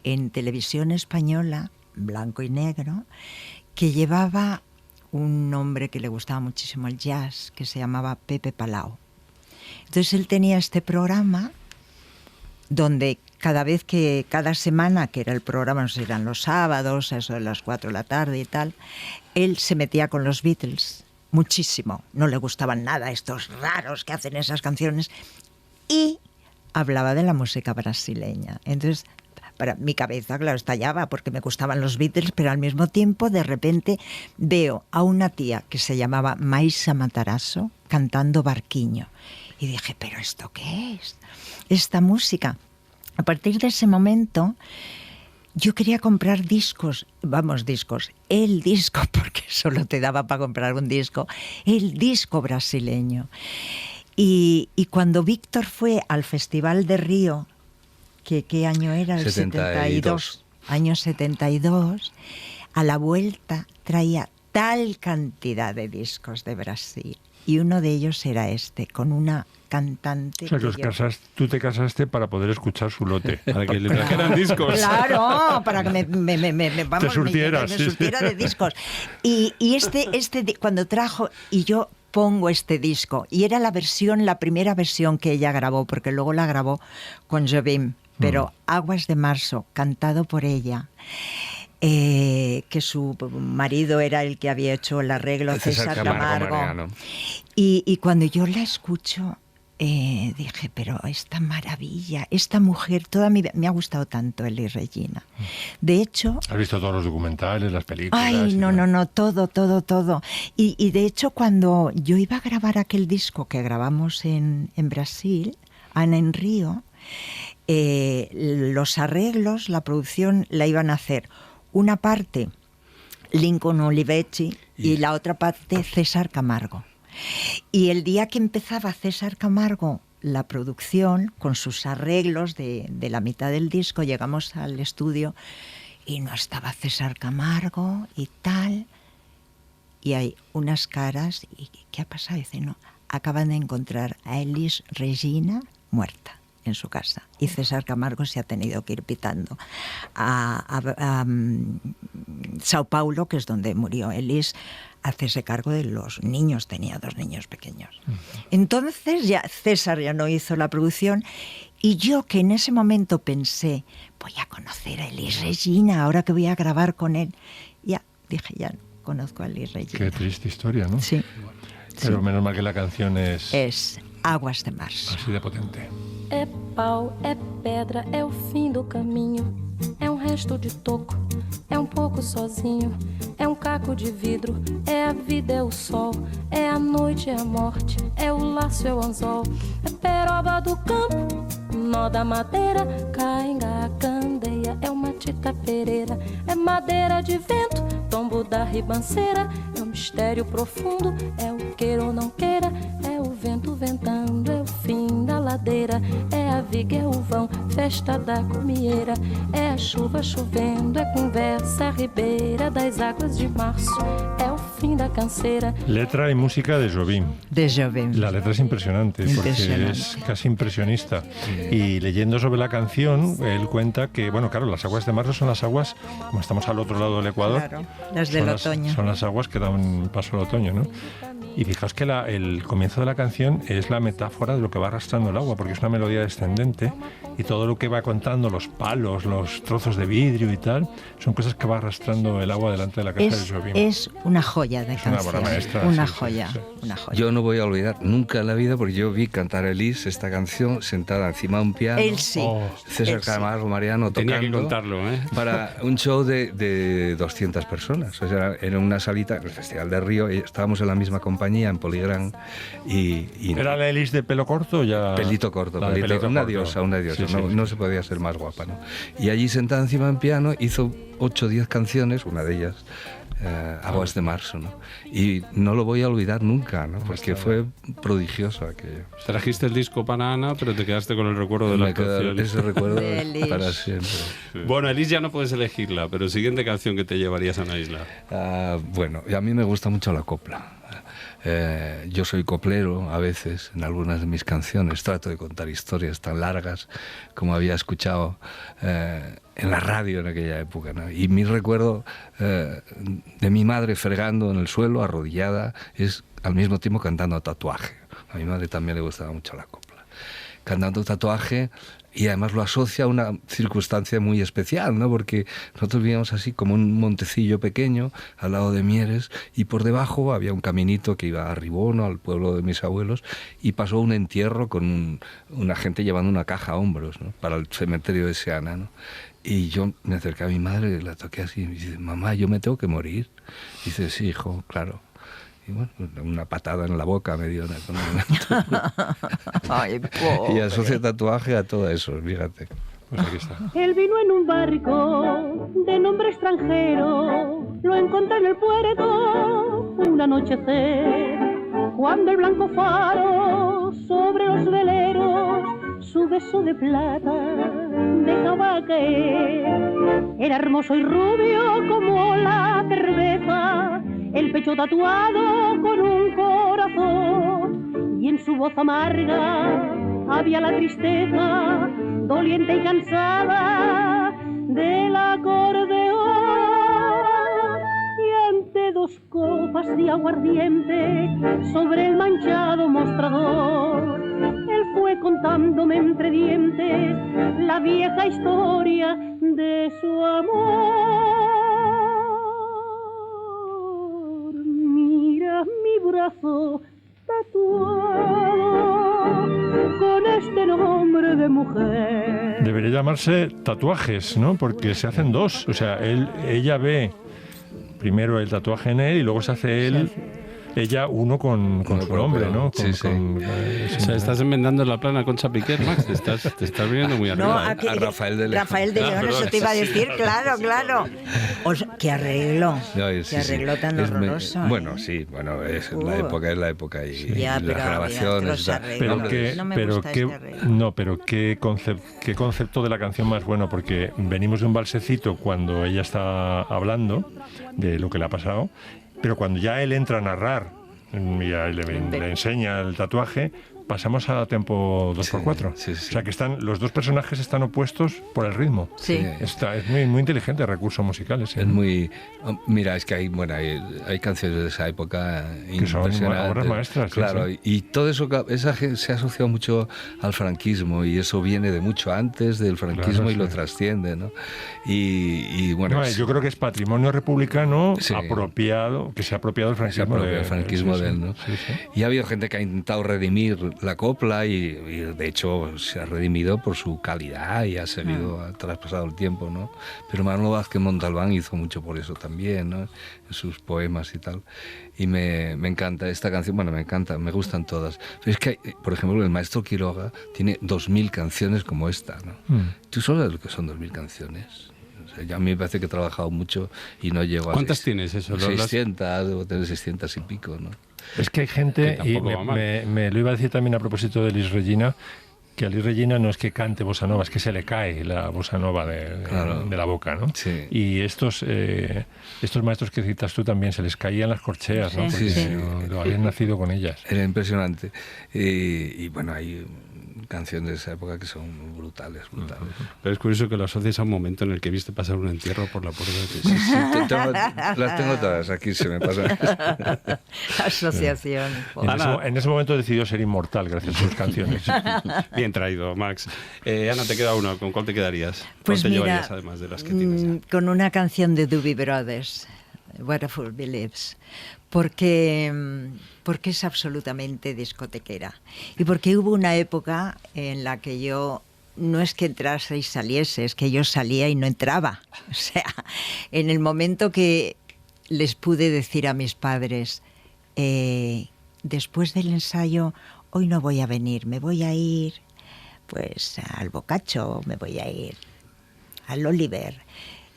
en televisión española, blanco y negro, que llevaba un hombre que le gustaba muchísimo el jazz, que se llamaba Pepe Palau. Entonces él tenía este programa donde cada semana, que era el programa, no sé si eran los sábados, a eso de las 4 de la tarde y tal, él se metía con los Beatles muchísimo. No le gustaban nada estos raros que hacen esas canciones. Y hablaba de la música brasileña. Entonces, para mi cabeza, claro, estallaba porque me gustaban los Beatles, pero al mismo tiempo, de repente, veo a una tía que se llamaba Maísa Matarazzo cantando Barquiño. Y dije, ¿pero esto qué es? Esta música. A partir de ese momento, yo quería comprar discos, el disco, porque solo te daba para comprar un disco, el disco brasileño. Y cuando Víctor fue al Festival de Río, ¿qué año era? El 72. Año 72, a la vuelta traía tal cantidad de discos de Brasil. Y uno de ellos era este, con una cantante. O sea, que tú te casaste para poder escuchar su lote. Para que le trajeran discos. Claro, para que te surtiera de discos. Y cuando trajo, y yo pongo este disco, y era la primera versión que ella grabó, porque luego la grabó con Jobim, pero Aguas de Marzo, cantado por ella. Que su marido era el que había hecho el arreglo, César Camargo. Y cuando yo la escucho, dije, pero esta maravilla, esta mujer, me ha gustado tanto Elis Regina. De hecho... ¿Has visto todos los documentales, las películas? Ay, no, todo. Y de hecho, cuando yo iba a grabar aquel disco que grabamos en Brasil, Ana en Río, los arreglos, la producción la iban a hacer una parte Lincoln Olivetti y la otra parte César Camargo. Y el día que empezaba César Camargo la producción, con sus arreglos de la mitad del disco, llegamos al estudio y no estaba César Camargo y tal. Y hay unas caras, ¿y qué ha pasado? Dice, no, acaban de encontrar a Elis Regina muerta en su casa, y César Camargo se ha tenido que ir pitando a Sao Paulo, que es donde murió Elis, a hacerse cargo de los niños. Tenía 2 niños pequeños. Entonces ya César ya no hizo la producción, y yo, que en ese momento pensé, voy a conocer a Elis Regina ahora que voy a grabar con él, ya dije, ya conozco a Elis Regina. Qué triste historia, ¿no? Sí. Pero sí, menos mal que la canción es Águas de Março. Así de potente. É pau, é pedra, é o fim do caminho. É resto de toco, é pouco sozinho. É caco de vidro, é a vida, é o sol. É a noite, é a morte, é o laço, é o anzol. É peroba do campo, nó da madeira. Cainga, candeia, é uma tita pereira. É madeira de vento, tombo da ribanceira. É mistério profundo, é o queira ou não queira. É o vento ventando, é o fim da ladeira. É a viga, é o vão, festa da comieira. É a chuva chovendo, é conversa ribeira das águas de março. É o fim da canseira. Letra y música de Jobim. De Jobim. La letra es impresionante, porque es casi impresionista. Y leyendo sobre la canción, él cuenta que, bueno, claro, las aguas de marzo son las aguas, como estamos al otro lado del Ecuador, claro, las del otoño. Son las aguas que dan paso al otoño, ¿no? Y fijaos que el comienzo de la canción es la metáfora de lo que va arrastrando el agua, porque es una melodía descendente y todo lo que va contando, los palos, los trozos de vidrio y tal, son cosas que va arrastrando el agua delante de la casa de Jobim. Es una joya de canción. Una obra maestra. Una sí, joya, sí. Una joya. Yo no voy a olvidar nunca en la vida, porque yo vi cantar a Elis esta canción sentada encima de un piano. Él sí. César Camargo, Mariano tocando. Tenía que contarlo, ¿eh? Para un show de 200 personas. O sea, era una salita, el Festival de Río, estábamos en la misma compañía, en Poligrán. Y ¿Era la Elis de pelo corto o ya...? Pelito corto, una diosa. Sí, sí, no se podía ser más guapa, ¿no? Y allí sentada encima del piano hizo 8 o 10 canciones, una de ellas Aguas de Marzo, ¿no? Y no lo voy a olvidar nunca, ¿no? Porque fue prodigioso aquello. Trajiste el disco para Ana, pero te quedaste con el recuerdo de la canción. Ese recuerdo para siempre. Sí. Bueno, Elis ya no puedes elegirla, pero siguiente canción que te llevarías a una isla. Bueno, a mí me gusta mucho la copla. Yo soy coplero a veces en algunas de mis canciones, trato de contar historias tan largas como había escuchado en la radio en aquella época, ¿no? Y mi recuerdo de mi madre fregando en el suelo, arrodillada, es al mismo tiempo cantando Tatuaje. A mi madre también le gustaba mucho la copla. Cantando Tatuaje, y además lo asocia a una circunstancia muy especial, ¿no? Porque nosotros vivíamos así como un montecillo pequeño al lado de Mieres, y por debajo había un caminito que iba a Ribono, al pueblo de mis abuelos, y pasó un entierro con una gente llevando una caja a hombros, ¿no? Para el cementerio de Seana, ¿no? Y yo me acerqué a mi madre, la toqué así, y me dice, mamá, yo me tengo que morir. Y dice, sí, hijo, claro. Y bueno, una patada en la boca me dio. Ay, pobre. Y asocia Tatuaje a todo eso, fíjate. Pues aquí está. Él vino en un barco de nombre extranjero, lo encontré en el puerto un anochecer, cuando el blanco faro sobre los veleros su beso de plata dejaba caer. Era hermoso y rubio como la cerveza, el pecho tatuado con un corazón, y en su voz amarga había la tristeza, doliente y cansada del acordeón. Y ante 2 copas de aguardiente sobre el manchado mostrador, él fue contándome entre dientes la vieja historia de su amor. Mira mi brazo tatuado con este nombre de mujer. Debería llamarse tatuajes, ¿no? Porque se hacen 2. O sea, ella ve primero el tatuaje en él y luego se hace él, ella uno con su nombre, ¿no? O sea, estás enmendando la plana con Chapiquer, Max. Te estás viniendo muy arriba. No, a Rafael de León. Rafael de León, eso te iba a decir, claro. O sea, qué arreglo. Qué arreglo tan horroroso. Bueno, sí, es la época y las grabaciones. Pero qué concepto de la canción más bueno, porque venimos de un balsecito cuando ella está hablando de lo que le ha pasado, pero cuando ya él entra a narrar y le enseña el tatuaje, pasamos a tempo 2x4. Sí. O sea que los 2 personajes están opuestos por el ritmo. Sí. Es muy, muy inteligente, recursos musicales. Es muy... Mira, es que hay canciones de esa época que son obras maestras. Claro, sí. Y todo eso se ha asociado mucho al franquismo, y eso viene de mucho antes del franquismo, claro, y lo trasciende, ¿no? Y bueno... yo creo que es patrimonio republicano apropiado, que se ha apropiado el franquismo de él, ¿no? Sí. Y ha habido gente que ha intentado redimir la copla y de hecho se ha redimido por su calidad y ha seguido, ha traspasado el tiempo, ¿no? Pero Manolo Vázquez Montalbán hizo mucho por eso también, ¿no? En sus poemas y tal. Y me encanta esta canción, me gustan todas. Pero es que, por ejemplo, el maestro Quiroga tiene 2000 canciones como esta, ¿no? ¿Tú sabes lo que son 2000 canciones? O sea, ya a mí me parece que he trabajado mucho y no llego a... ¿Cuántas tienes eso? 600, debo tener 600 y pico, ¿no? Es que hay gente, y me lo iba a decir también a propósito de Elis Regina, que a Elis Regina no es que cante bossa nova, es que se le cae la bossa nova de la boca, ¿no? Sí. Y estos maestros que citas tú también, se les caían las corcheas, ¿no? Porque no habían nacido con ellas. Era impresionante. Y bueno, hay canciones de esa época que son brutales. Pero es curioso que lo asocies a un momento en el que viste pasar un entierro por la puerta de tu las tengo todas, aquí se me pasa. Asociación. En ese momento decidió ser inmortal gracias a sus canciones. Bien traído, Max. Ana, te queda uno. ¿Con cuál te quedarías? Pues ¿Cuál te mira, llevarías además de las que tienes ya? Con una canción de Doobie Brothers, What a Fool Believes, porque es absolutamente discotequera y porque hubo una época en la que yo no es que entrase y saliese, es que yo salía y no entraba. O sea, en el momento que les pude decir a mis padres, después del ensayo, hoy no voy a venir, me voy a ir pues al Boccaccio, me voy a ir al Oliver.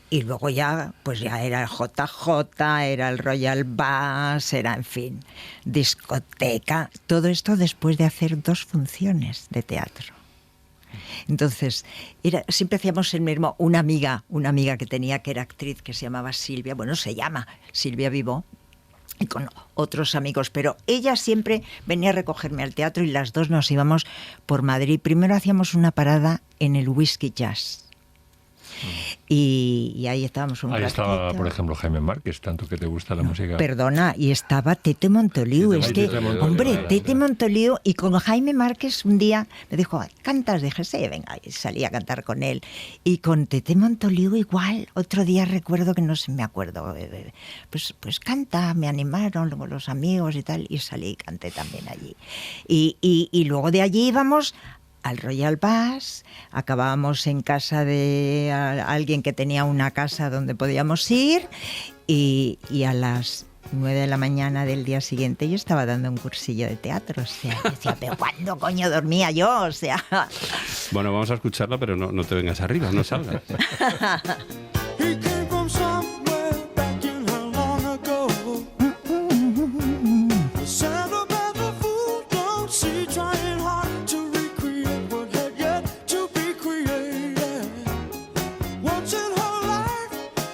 Y luego ya era el JJ, era el Royal Bass, era, en fin, discoteca. Todo esto después de hacer 2 funciones de teatro. Entonces, siempre hacíamos el mismo. Una amiga que tenía, que era actriz, que se llamaba Silvia, se llama Silvia Vivó, y con otros amigos, pero ella siempre venía a recogerme al teatro y las 2 nos íbamos por Madrid. Primero hacíamos una parada en el Whisky Jazz. Y ahí estábamos un ratito. Ahí estaba, por ejemplo, Jaime Márquez, tanto que te gusta la música. Perdona, y estaba Tete Montoliu. Tete Montoliu, y con Jaime Márquez un día me dijo, ¿cantas? Dije, sí, venga, y salí a cantar con él. Y con Tete Montoliu igual, otro día recuerdo que no sé, me acuerdo, pues canta, me animaron luego los amigos y tal, y salí y canté también allí. Y luego de allí íbamos al Royal Bass, acabábamos en casa de alguien que tenía una casa donde podíamos ir, y a las 9 de la mañana del día siguiente yo estaba dando un cursillo de teatro. O sea, decía, ¿pero cuándo coño dormía yo? O sea... Bueno, vamos a escucharla, pero no te vengas arriba, no salgas.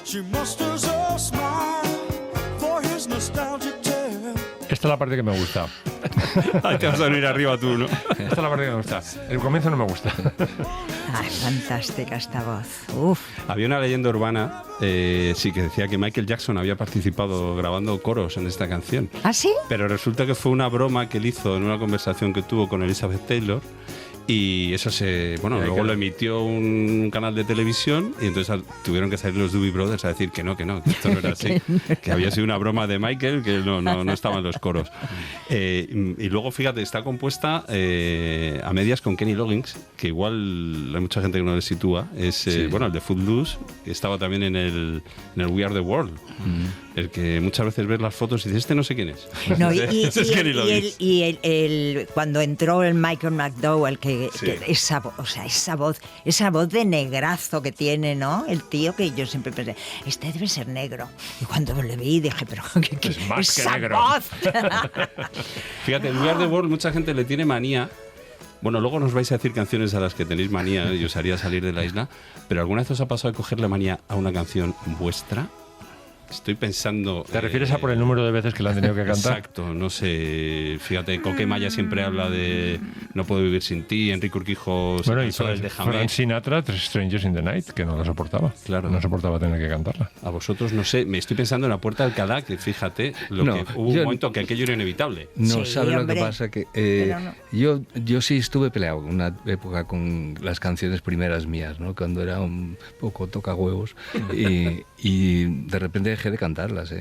She musters a smile for his nostalgic tale. Esta es la parte que me gusta. Ahí te vas a venir arriba tú, ¿no? Esta es la parte que me gusta. El comienzo no me gusta. Ay, fantástica esta voz. Uf. Había una leyenda urbana, sí, que decía que Michael Jackson había participado grabando coros en esta canción. ¿Ah, sí? Pero resulta que fue una broma que él hizo en una conversación que tuvo con Elizabeth Taylor. Y eso luego lo emitió un canal de televisión y entonces tuvieron que salir los Doobie Brothers a decir que esto no era así, que había sido una broma de Michael, que no estaban los coros. Y luego, fíjate, está compuesta a medias con Kenny Loggins, que igual hay mucha gente que no le sitúa, es el de Footloose, que estaba también en el We Are The World. El que muchas veces ves las fotos y dices, no sé quién es. No, cuando entró el Michael McDowell, que esa voz de negrazo que tiene, ¿no? El tío, que yo siempre pensé, este debe ser negro. Y cuando le vi dije, pero ¿qué es más esa que negro? voz? Fíjate, en We Are The World mucha gente le tiene manía. Bueno, luego nos vais a decir canciones a las que tenéis manía y os haría salir de la isla, pero ¿alguna vez os ha pasado de cogerle manía a una canción vuestra? Estoy pensando... ¿Te refieres a por el número de veces que la han tenido que cantar? Exacto, no sé. Fíjate, Coquemaya siempre habla de No puedo vivir sin ti, Enrique Urquijo... Bueno, y Frank Sinatra, Strangers in the Night, que no la soportaba. Claro. No soportaba tener que cantarla. A vosotros, no sé, me estoy pensando en La Puerta de Alcalá, que fíjate, hubo un momento que aquello era inevitable. No, sí, ¿sabes lo que pasa? Que yo sí estuve peleado una época con las canciones primeras mías, ¿no? Cuando era un poco tocahuevos y de repente dejé de cantarlas,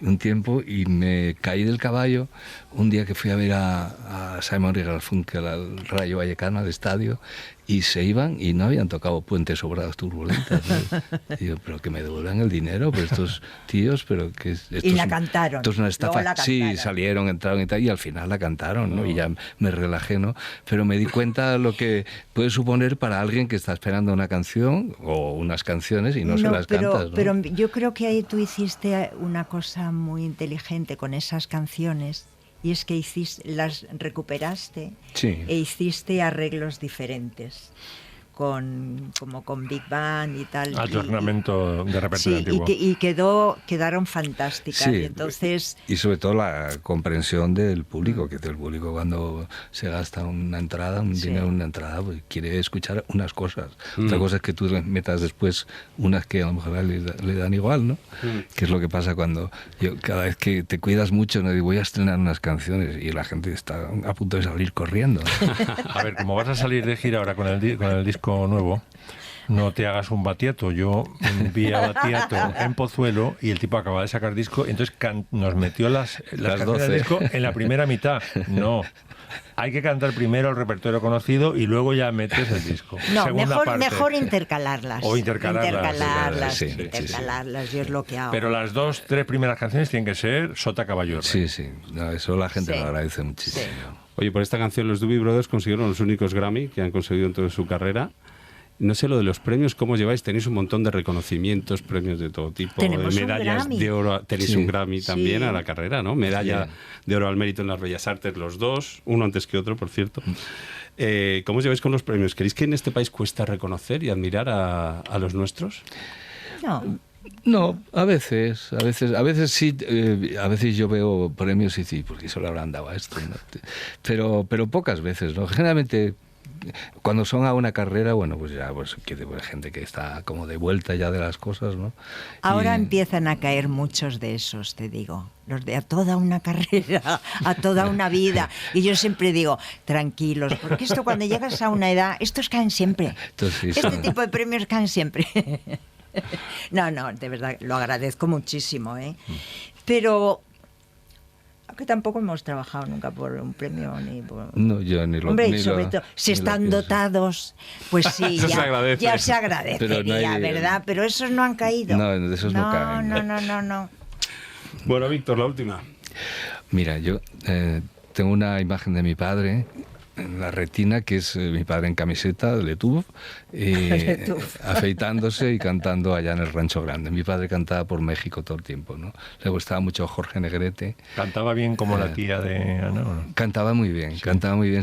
un tiempo, y me caí del caballo un día que fui a ver a Simon y Garfunkel al Rayo Vallecano, al estadio, y se iban y no habían tocado Puentes Sobradas Turbulentas, ¿no? Y yo, pero que me devuelvan el dinero, pero estos tíos, pero que y la cantaron. Esto es una estafa. Sí, salieron, entraron y tal, y al final la cantaron, ¿no? Y ya me relajé, ¿no? Pero me di cuenta lo que puede suponer para alguien que está esperando una canción o unas canciones y no se las cantas, ¿no? Pero yo creo que ahí tú hiciste una cosa muy inteligente con esas canciones, y es que las recuperaste e hiciste arreglos diferentes, como con Big Band y tal. Ornamento de repertorio antiguo. Y quedaron fantásticas. Sí, y entonces... y sobre todo la comprensión del público, que el público cuando se gasta una entrada, un dinero en una entrada, pues quiere escuchar unas cosas. Otra cosa es que tú le metas después unas que a lo mejor le dan igual, ¿no? Que es lo que pasa cuando cada vez que te cuidas mucho, no digo, voy a estrenar unas canciones, y la gente está a punto de salir corriendo. A ver, como vas a salir de gira ahora con el disco nuevo, no te hagas un Battiato. Yo vi a Battiato en Pozuelo y el tipo acaba de sacar disco, y entonces nos metió las canciones del disco en la primera mitad. No, hay que cantar primero el repertorio conocido y luego ya metes el disco. No, mejor intercalarlas. O intercalarlas. Intercalarlas, yo es lo que hago. Pero las 2-3 primeras canciones tienen que ser sota caballo. Sí. No, eso la gente lo agradece muchísimo. Sí. Oye, por esta canción los Doobie Brothers consiguieron los únicos Grammy que han conseguido en toda su carrera. No sé lo de los premios, ¿cómo lleváis? Tenéis un montón de reconocimientos, premios de todo tipo, medallas de oro. Tenéis un Grammy también a la carrera, ¿no? Medalla de oro al mérito en las Bellas Artes, los dos, uno antes que otro, por cierto. ¿Cómo os lleváis con los premios? ¿Creéis que en este país cuesta reconocer y admirar a los nuestros? No, a veces sí, a veces yo veo premios y sí, porque eso le habrán dado a esto, ¿no? Pero pocas veces, ¿no? Generalmente, cuando son a una carrera, bueno, pues ya gente que está como de vuelta ya de las cosas, ¿no? Ahora empiezan a caer muchos de esos, te digo, los de a toda una carrera, a toda una vida. Y yo siempre digo, tranquilos, porque esto cuando llegas a una edad, estos caen siempre. Este tipo de premios caen siempre. No, de verdad, lo agradezco muchísimo, ¿eh? Pero que tampoco hemos trabajado nunca por un premio ni por... No, yo ni lo... Hombre, sobre todo, si están dotados, pues sí, ya se agradecería, ¿verdad? Pero esos no han caído. No, de esos no caen. No. Bueno, Víctor, la última. Mira, yo tengo una imagen de mi padre en la retina, que es mi padre en camiseta de Letuf, afeitándose y cantando allá en el Rancho Grande. Mi padre cantaba por México todo el tiempo, ¿no? Le gustaba mucho Jorge Negrete. ¿Cantaba bien como la tía de Ana, o no? Cantaba muy bien,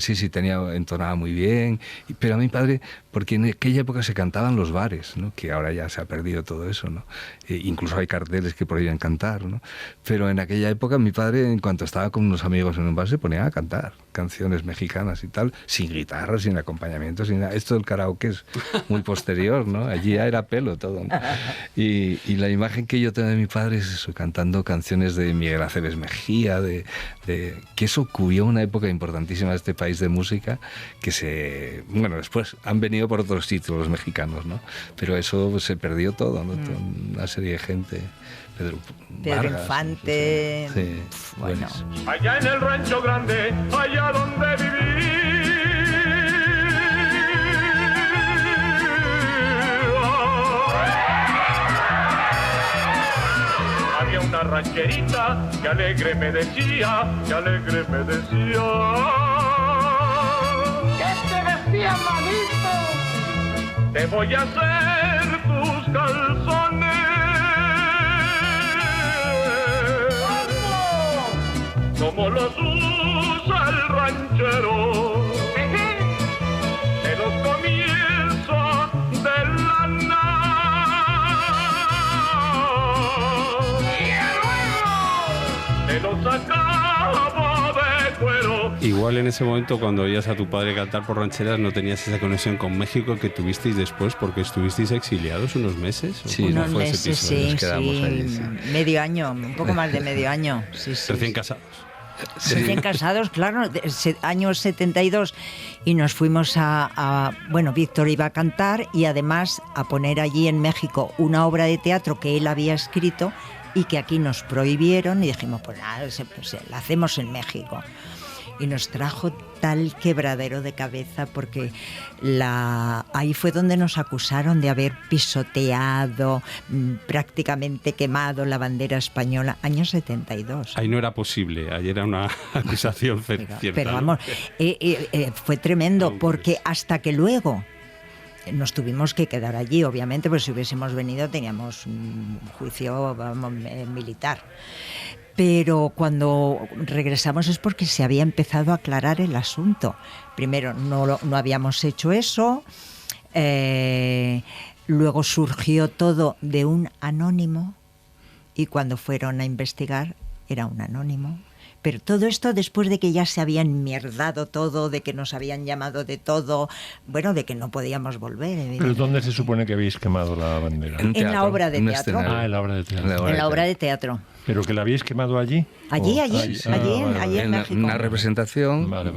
sí, entonaba muy bien. Pero a mi padre, porque en aquella época se cantaban los bares, ¿no? Que ahora ya se ha perdido todo eso, ¿no? Incluso hay carteles que prohíben cantar, ¿no? Pero en aquella época mi padre, en cuanto estaba con unos amigos en un bar, se ponía a cantar canciones mexicanas y tal, sin guitarra, sin acompañamiento, sin nada. Esto del karaoke es muy posterior, ¿no? Allí ya era pelo todo, ¿no? Y la imagen que yo tengo de mi padre es eso, cantando canciones de Miguel Aceves Mejía, que eso cubrió una época importantísima de este país de música, que después han venido por otros sitios los mexicanos, ¿no? Pero eso se perdió todo, ¿no? Una serie de gente. Pedro Vargas, Infante. Sí, bueno. Allá en el Rancho Grande, allá donde viví, había una rancherita que alegre me decía, ¿qué te decía, manito? Te voy a hacer tus calzones. Como los usa el ranchero, de los comienzos de la te los acabo de cuero. Igual en ese momento, cuando oías a tu padre cantar por rancheras, no tenías esa conexión con México que tuvisteis después, porque estuvisteis exiliados unos meses. Sí, unos no fue meses, ese episodio, nos quedamos allí, sí. Medio año, un poco más de medio año. Sí. Recién casados. Recién casados, claro, año 72, y nos fuimos bueno, Víctor iba a cantar y además a poner allí en México una obra de teatro que él había escrito y que aquí nos prohibieron, y dijimos, pues nada, la hacemos en México. Y nos trajo tal quebradero de cabeza, porque ahí fue donde nos acusaron de haber pisoteado, prácticamente quemado la bandera española, año 72. Ahí no era posible, ahí era una acusación cierta. Pero vamos, fue tremendo, porque hasta que luego nos tuvimos que quedar allí, obviamente, pues si hubiésemos venido teníamos un juicio militar. Pero cuando regresamos es porque se había empezado a aclarar el asunto. Primero, no habíamos hecho eso. Luego surgió todo de un anónimo. Y cuando fueron a investigar, era un anónimo. Pero todo esto después de que ya se había enmierdado todo, de que nos habían llamado de todo, bueno, de que no podíamos volver. ¿Pero dónde se supone que habéis quemado la bandera? En la obra de teatro. En la obra de teatro. En la obra de teatro. ¿Pero que la habéis quemado allí? Allí en México. Una representación. Vale.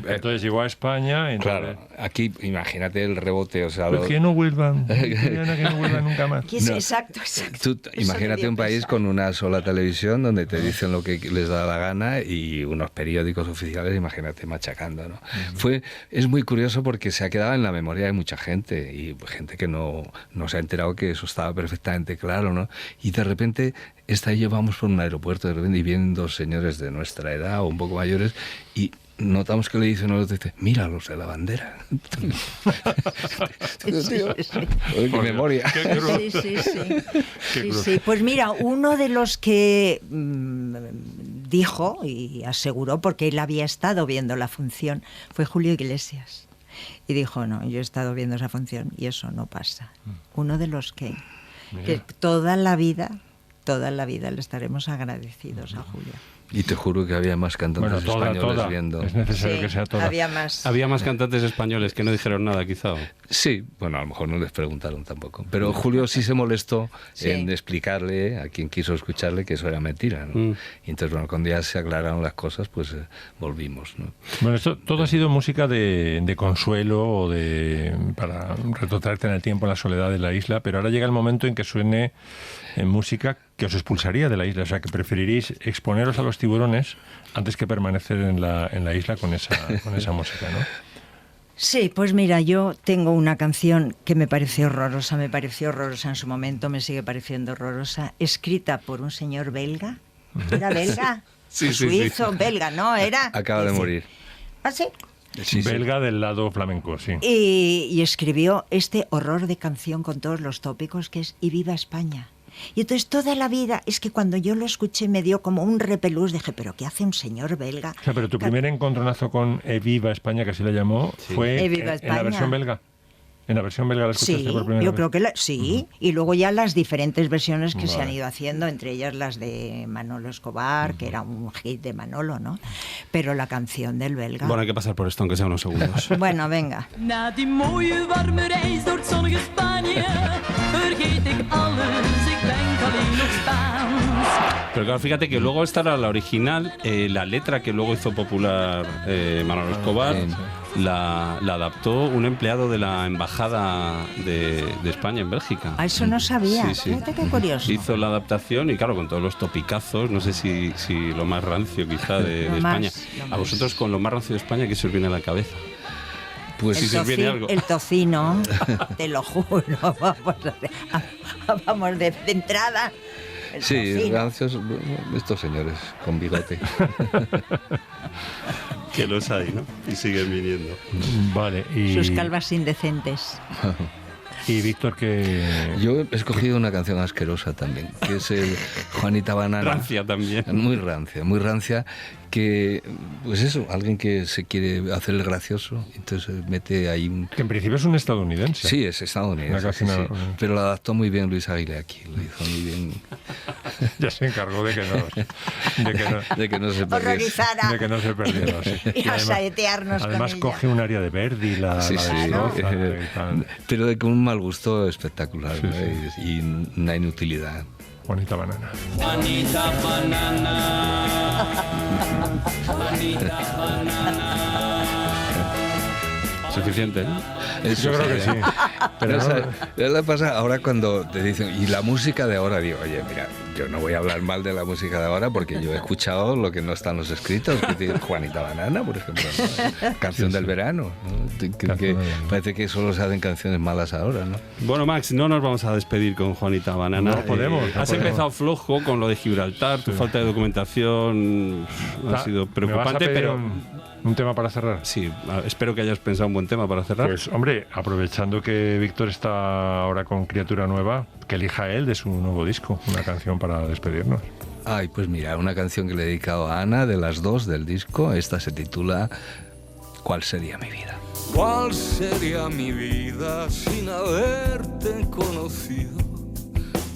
Entonces llegó a España. Claro, aquí imagínate el rebote. O sea, que no vuelvan. Que no vuelvan nunca más. Exacto. Tú imagínate un país con una sola televisión donde te dicen lo que les da la gana y unos periódicos oficiales, imagínate, machacando, ¿no? Es muy curioso porque se ha quedado en la memoria de mucha gente y gente que no se ha enterado que eso estaba perfectamente claro, ¿no? Y de repente llevamos por un aeropuerto de repente y vienen dos señores de nuestra edad o un poco mayores y notamos que le dicen a los de mira los de la bandera. Sí. Memoria. Sí. Pues mira, uno de los que dijo y aseguró, porque él había estado viendo la función, fue Julio Iglesias. Y dijo, no, yo he estado viendo esa función y eso no pasa. Uno de los que toda la vida le estaremos agradecidos a Julio. Y te juro que había más cantantes españoles viendo. Es necesario que sea toda. Había más cantantes españoles que no dijeron nada, quizá. Sí, bueno, a lo mejor no les preguntaron tampoco. Pero Julio sí se molestó en explicarle a quien quiso escucharle que eso era mentira, ¿no? Y entonces, bueno, cuando ya se aclararon las cosas, pues volvimos, ¿no? Bueno, esto todo ha sido música de consuelo o para retrotraerte en el tiempo, en la soledad de la isla, pero ahora llega el momento en que suene música que os expulsaría de la isla, o sea, que preferiréis exponeros a los tiburones antes que permanecer en la isla con esa música, ¿no? Sí, pues mira, yo tengo una canción que me pareció horrorosa en su momento, me sigue pareciendo horrorosa, escrita por un señor belga. ¿Era belga? Sí. Suizo, belga, ¿no? Era. Acaba de morir. ¿Ah, sí? Sí, belga del lado flamenco, sí. Y escribió este horror de canción con todos los tópicos que es Y viva España. Y entonces toda la vida, es que cuando yo lo escuché me dio como un repelús, dije, ¿pero qué hace un señor belga? O sea, pero tu primer encontronazo con Viva España, que así la llamó, fue Viva en la España. versión belga. ¿En la versión belga la escuchaste Sí, por primera yo vez? creo que sí. Y luego ya las diferentes versiones que se han Vale. ido haciendo, entre ellas las de Manolo Escobar, que era un hit de Manolo, ¿no? Pero la canción del belga. Bueno, hay que pasar por esto, aunque sea unos segundos. Bueno, venga. Na die mooie warme reis door het zonnige Spanje vergeet ik alles, ik denk alleen nog Spaans. Pero claro, fíjate que luego esta era la original, la letra que luego hizo popular Manolo Escobar, la adaptó un empleado de la embajada de España en Bélgica. A eso no sabía. Sí, sí. Fíjate qué curioso. Hizo la adaptación y claro, con todos los topicazos, no sé si lo más rancio quizá de Lo España. más, lo A más. vosotros con lo más rancio de España, ¿qué se os viene a la cabeza? Pues si se os viene algo. El tocino, te lo juro, vamos de entrada. El Sí, tocino. rancios, estos señores con bigote. Que los hay, ¿no? Y siguen viniendo. Vale, y... Sus calvas indecentes. Y Víctor, que... Yo he escogido una canción asquerosa también, que es el Juanita Banana. Rancia también. Muy rancia, que, pues eso, alguien que se quiere hacer el gracioso, entonces mete ahí un... Que en principio es un estadounidense. Sí, es estadounidense, Una sí, canción- sí. Pero lo adaptó muy bien Luis Aguilé aquí, lo hizo muy bien. Ya se encargó de que De que no se perdiese. Horrorizara. De que no se perdiera, sí. Y a saetearnos con Además ella. coge un área de Verdi, la Sí, sí, destroza y tal. pero de con un mal gusto espectacular, Sí, ¿no? sí. Y una inutilidad. Juanita Banana. Juanita Banana. Juanita Banana. Suficiente, ¿no? Yo creo que sí. Pero no- ¿sabes qué pasa? Ahora cuando te dicen, y la música de ahora, digo, oye, mira, yo no voy a hablar mal de la música de ahora porque yo he escuchado lo que no está en los escritos, que tiene Juanita Banana, por ejemplo, ¿no? Canción del verano, ¿no? Que parece que solo se hacen canciones malas ahora, ¿no? Bueno, Max, no nos vamos a despedir con Juanita Banana. No podemos, no Has podemos. empezado flojo con lo de Gibraltar, tu falta de documentación ha sido preocupante, ¿Me vas a pedir pero... un tema para cerrar? Sí, espero que hayas pensado un buen tema para cerrar. Pues, hombre, aprovechando que Víctor está ahora con Criatura Nueva, que elija él de su nuevo disco, una canción para despedirnos. Ay, pues mira, una canción que le he dedicado a Ana, de las dos del disco, esta se titula ¿Cuál sería mi vida? ¿Cuál sería mi vida sin haberte conocido?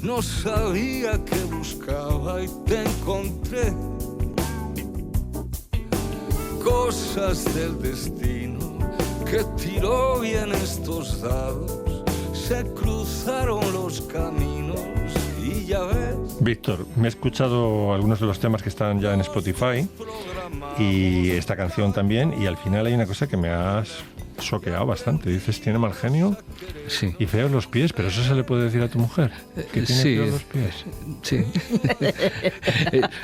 No sabía qué buscaba y te encontré. Cosas del destino que tiró bien estos dados, se cruzaron los caminos y ya ves. Víctor, me he escuchado algunos de los temas que están ya en Spotify y esta canción también, y al final hay una cosa que me has choqueado bastante. Dices, tiene mal genio Sí. y feos los pies, pero eso se le puede decir a tu mujer, que tiene Sí, feos los pies. sí.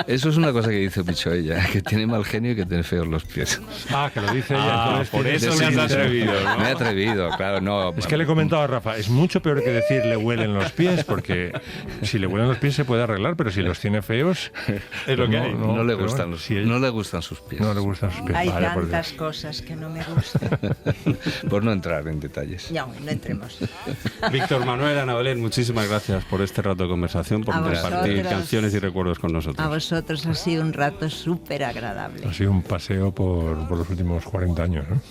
Eso es una cosa que dice mucho ella, que tiene mal genio y que tiene feos los pies. Ah, que lo dice ella. Ah, entonces por tiene- eso Sí, me has sí, atrevido, ¿no? Me he atrevido, claro, no. Es que le he comentado a Rafa, es mucho peor que decir le huelen los pies, porque si le huelen los pies se puede arreglar, pero si los tiene feos, Es lo que hay. No le pero gustan bueno, los, si no le gustan sus pies. no le gustan sus pies. Hay Vale, por tantas Dios. cosas que no me gustan. Por no entrar en detalles. Ya, no entremos. Víctor Manuel, Ana Belén, muchísimas gracias por este rato de conversación, por A compartir vosotros. canciones y recuerdos con nosotros. A vosotros ha sido un rato súper agradable. Ha sido un paseo por los últimos 40 años, ¿no?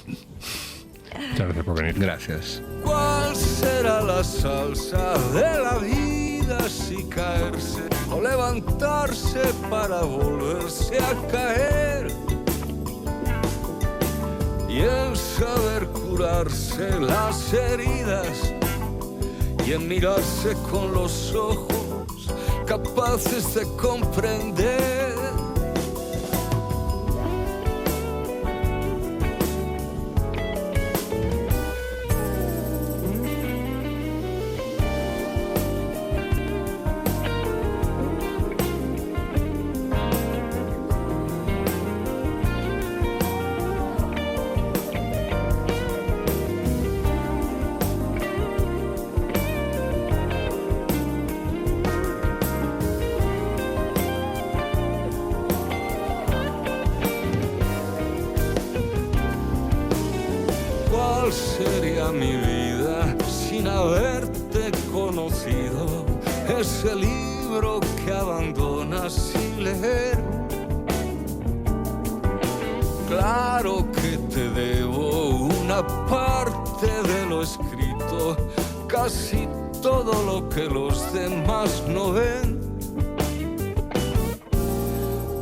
Muchas gracias por venir. Gracias. ¿Cuál será la salsa de la vida si caerse o levantarse para volverse a caer? Y en saber curarse las heridas y en mirarse con los ojos capaces de comprender. sería mi vida sin haberte conocido? Ese libro que abandonas sin leer. Claro que te debo una parte de lo escrito, casi todo lo que los demás no ven.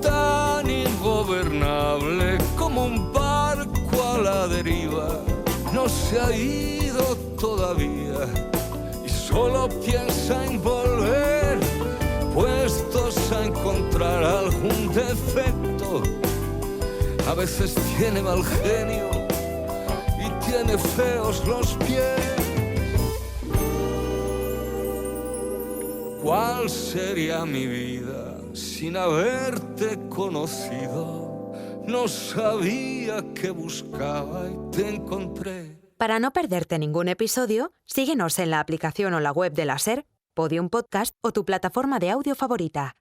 Tan ingobernable como un barco a la deriva, no se ha ido todavía y solo piensa en volver, puestos a encontrar algún defecto. A veces tiene mal genio y tiene feos los pies. ¿Cuál sería mi vida sin haberte conocido? No sabía qué buscaba y te encontré. Para no perderte ningún episodio, síguenos en la aplicación o la web de la SER, Podium Podcast o tu plataforma de audio favorita.